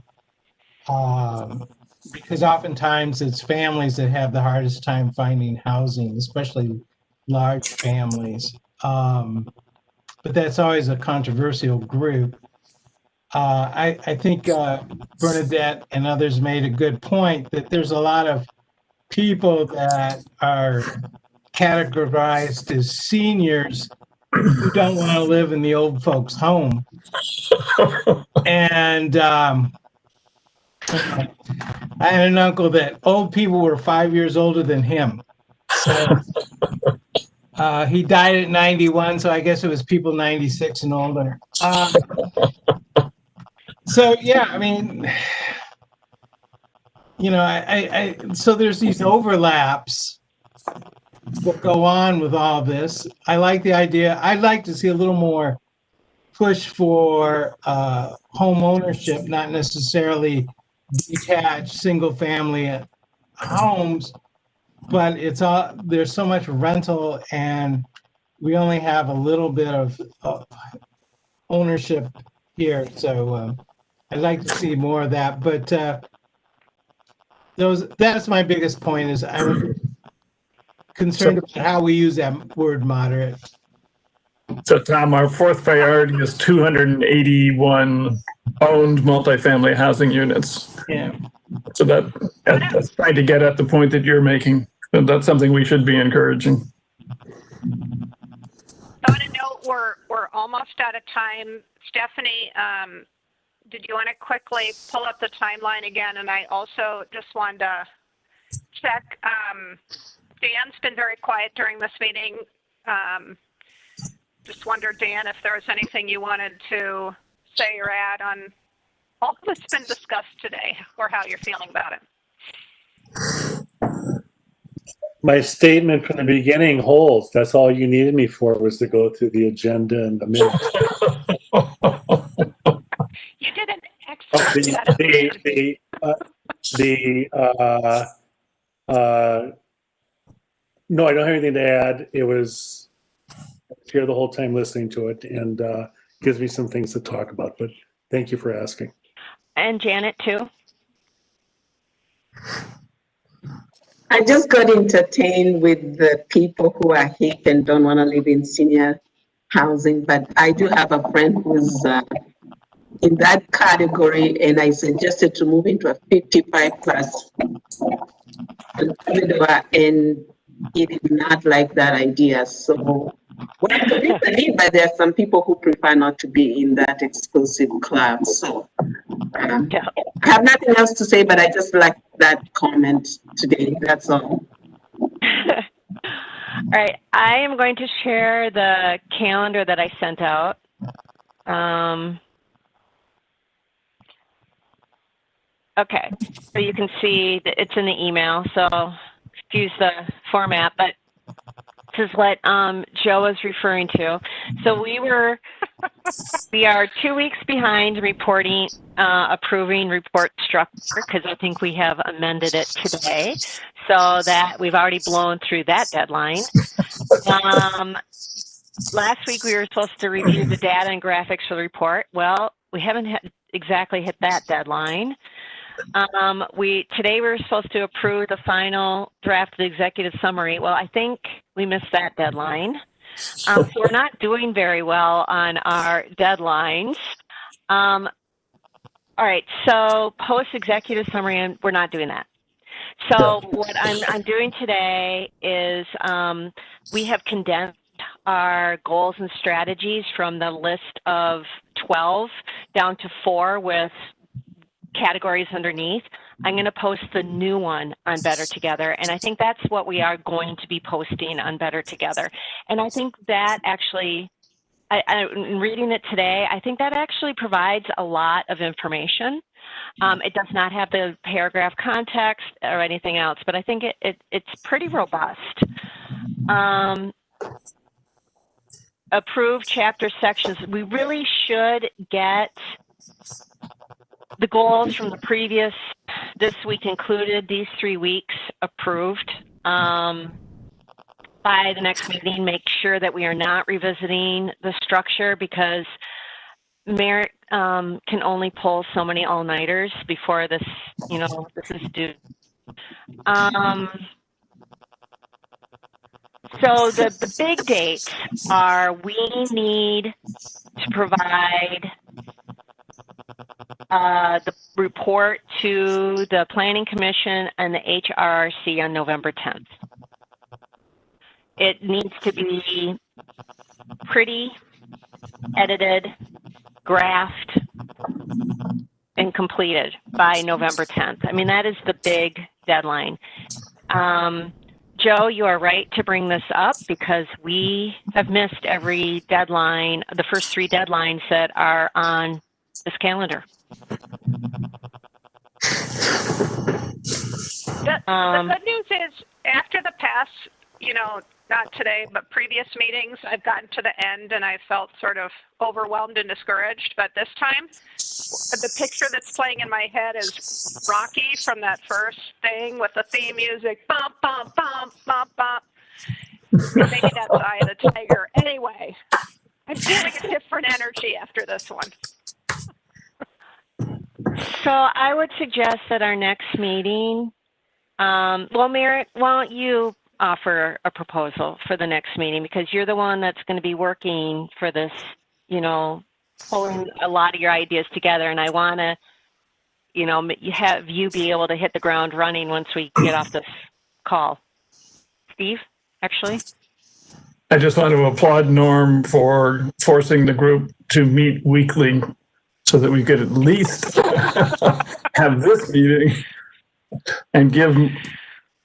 because oftentimes it's families that have the hardest time finding housing, especially large families. But that's always a controversial group. I think Bernadette and others made a good point that there's a lot of people that are categorized as seniors who don't want to live in the old folks' home. And I had an uncle that old people were 5 years older than him. So he died at 91, so I guess it was people 96 and older. So yeah, I mean, you know, so there's these overlaps that go on with all this. I like the idea. I'd like to see a little more push for home ownership, not necessarily detached single family homes, but it's all, there's so much rental and we only have a little bit of ownership here. So I'd like to see more of that, but that's my biggest point, is I'm concerned about how we use that word moderate. So Tom, our fourth priority is 281 owned multifamily housing units. Yeah. So that's trying to get at the point that you're making. And that's something we should be encouraging. I want to note we're almost out of time. Stephanie, did you want to quickly pull up the timeline again? And I also just wanted to check. Dan's been very quiet during this meeting. Just wondered, Dan, if there was anything you wanted to say or add on all that's been discussed today, or how you're feeling about it. My statement from the beginning holds. That's all you needed me for, was to go through the agenda and the minutes. You did an excellent no, I don't have anything to add. It was here the whole time listening to it, and gives me some things to talk about, but thank you for asking. And Janet too. I just got entertained with the people who are hip and don't want to live in senior housing, but I do have a friend who's in that category, and I suggested to move into a 55 plus corridor, and he did not like that idea. So, well, but there are some people who prefer not to be in that exclusive club. So, I have nothing else to say, but I just like that comment today. That's all. All right, I am going to share the calendar that I sent out. Okay, so you can see that it's in the email, so excuse the format, but this is what Joe is referring to. So we are 2 weeks behind reporting, approving report structure, because I think we have amended it today, so that we've already blown through that deadline. Last week we were supposed to review the data and graphics for the report. Well, we haven't exactly hit that deadline. Today we were supposed to approve the final draft of the executive summary. Well, I think we missed that deadline. So we're not doing very well on our deadlines. All right, so post-executive summary, and we're not doing that. So what I'm doing today is we have condensed our goals and strategies from the list of 12 down to 4 with categories underneath. I'm going to post the new one on Better Together, and I think that's what we are going to be posting on Better Together. And I think that actually, in reading it today, I think that actually provides a lot of information. It does not have the paragraph context or anything else, but I think it's pretty robust. Approved chapter sections. We really should get the goals from the previous, this week included, these 3 weeks approved by the next meeting. Make sure that we are not revisiting the structure, because Merit can only pull so many all-nighters before this, this is due. So the big dates are, we need to provide the report to the Planning Commission and the HRRC on November 10th. It needs to be pretty, edited, graphed, and completed by November 10th. I mean, that is the big deadline. Joe, you are right to bring this up, because we have missed every deadline, the first 3 deadlines that are on this calendar. The good news is, after the past, not today, but previous meetings, I've gotten to the end and I felt sort of overwhelmed and discouraged. But this time, the picture that's playing in my head is Rocky from that first thing with the theme music, bump, bump, bump, bump, bump. Maybe that's Eye of the Tiger. Anyway, I'm feeling a different energy after this one. So I would suggest that our next meeting, well, Merritt, why don't you offer a proposal for the next meeting, because you're the one that's going to be working for this, pulling a lot of your ideas together, and I want to, have you be able to hit the ground running once we get off this call. Steve, actually? I just want to applaud Norm for forcing the group to meet weekly so that we could at least have this meeting and give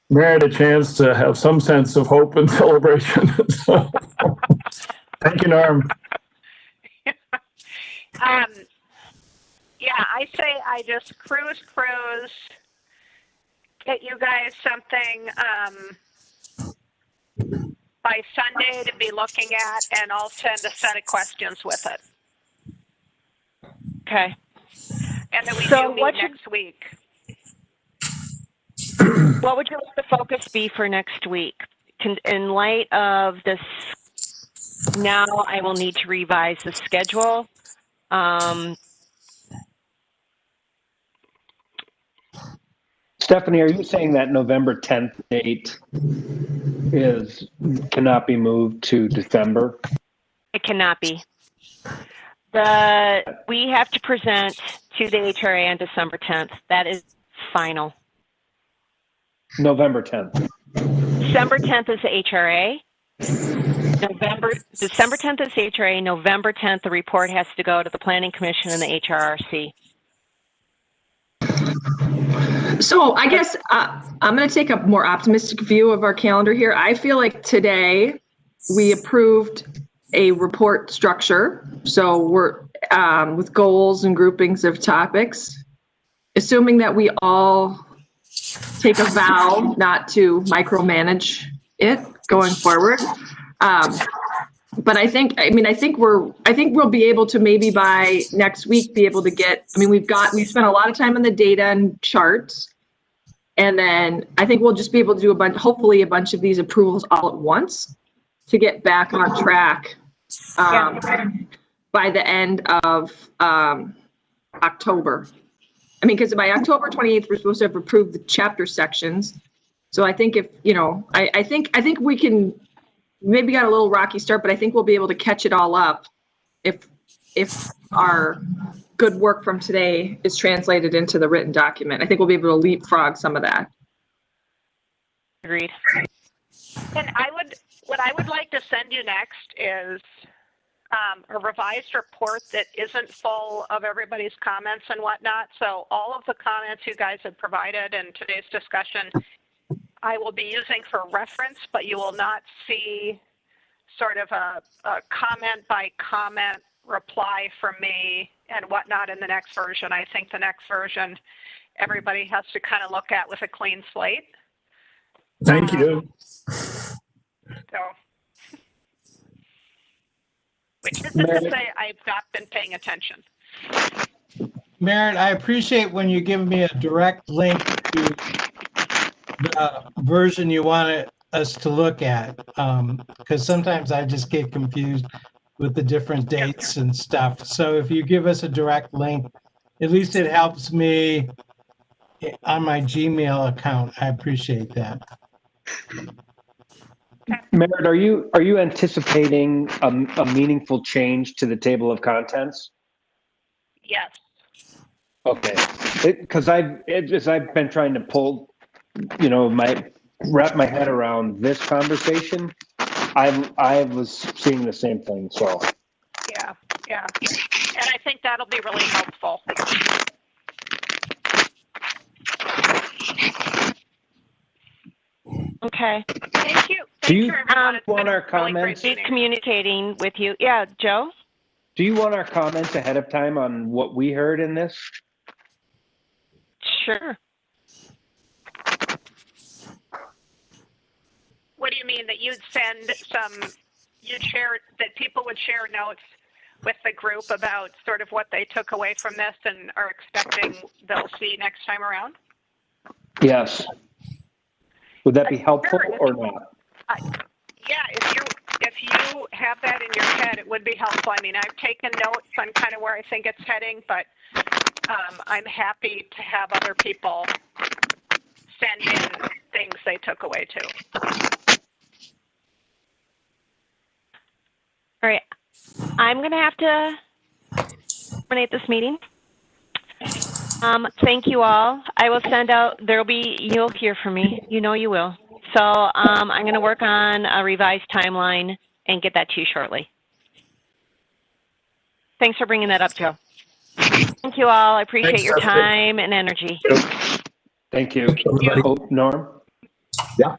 Merritt a chance to have some sense of hope and celebration. So, thank you, Norm. Yeah, I say I just cruise, get you guys something by Sunday to be looking at, and I'll send a set of questions with it. Okay. And then we do meet next week. What would you like the focus be for next week? In light of this, now I will need to revise the schedule. Stephanie, are you saying that November 10th date cannot be moved to December? It cannot be. We have to present to the HRA on December 10th. That is final. November 10th. December 10th is the HRA. December 10th is the HRA. November 10th, the report has to go to the Planning Commission and the HRRC. So I guess I'm going to take a more optimistic view of our calendar here. I feel like today we approved a report structure. So we're with goals and groupings of topics. assuming that we all take a vow not to micromanage it going forward. But I think we'll be able to maybe by next week be able to get, we spent a lot of time on the data and charts. And then I think we'll just be able to do hopefully a bunch of these approvals all at once to get back on track by the end of October. Because by October 28th, we're supposed to have approved the chapter sections. So I think I think we can, maybe got a little rocky start, but I think we'll be able to catch it all up if our good work from today is translated into the written document. I think we'll be able to leapfrog some of that. Agreed. And what I would like to send you next is a revised report that isn't full of everybody's comments and whatnot. So all of the comments you guys have provided in today's discussion, I will be using for reference, but you will not see sort of a comment by comment reply from me and whatnot in the next version. I think the next version, everybody has to kind of look at with a clean slate. Thank you. So, which isn't to say I've not been paying attention. Merritt, I appreciate when you give me a direct link to the version you want us to look at, because sometimes I just get confused with the different dates and stuff. So if you give us a direct link, at least it helps me on my Gmail account. I appreciate that. Merritt, are you anticipating a meaningful change to the table of contents? Yes. Okay, because as I've been trying to pull, wrap my head around this conversation, I was seeing the same thing. So. Yeah, and I think that'll be really helpful. Okay. Thank you. Do you everyone. It's want been our a really great comments? Be meeting. communicating with you. Yeah, Joe? Do you want our comments ahead of time on what we heard in this? Sure. What do you mean, that you'd share, that people would share notes with the group about sort of what they took away from this and are expecting they'll see next time around? Yes. Would that be helpful Sure. or not? Yeah, if you have that in your head, it would be helpful. I've taken notes on kind of where I think it's heading, but I'm happy to have other people send in things they took away too. All right. I'm going to have to terminate this meeting. Thank you all. I will send out, you'll hear from me. You know you will. So I'm going to work on a revised timeline and get that to you shortly. Thanks for bringing that up, Joe. Thank you all. I appreciate your time and energy. Thank you. Everybody. Oh, Norm? Yeah.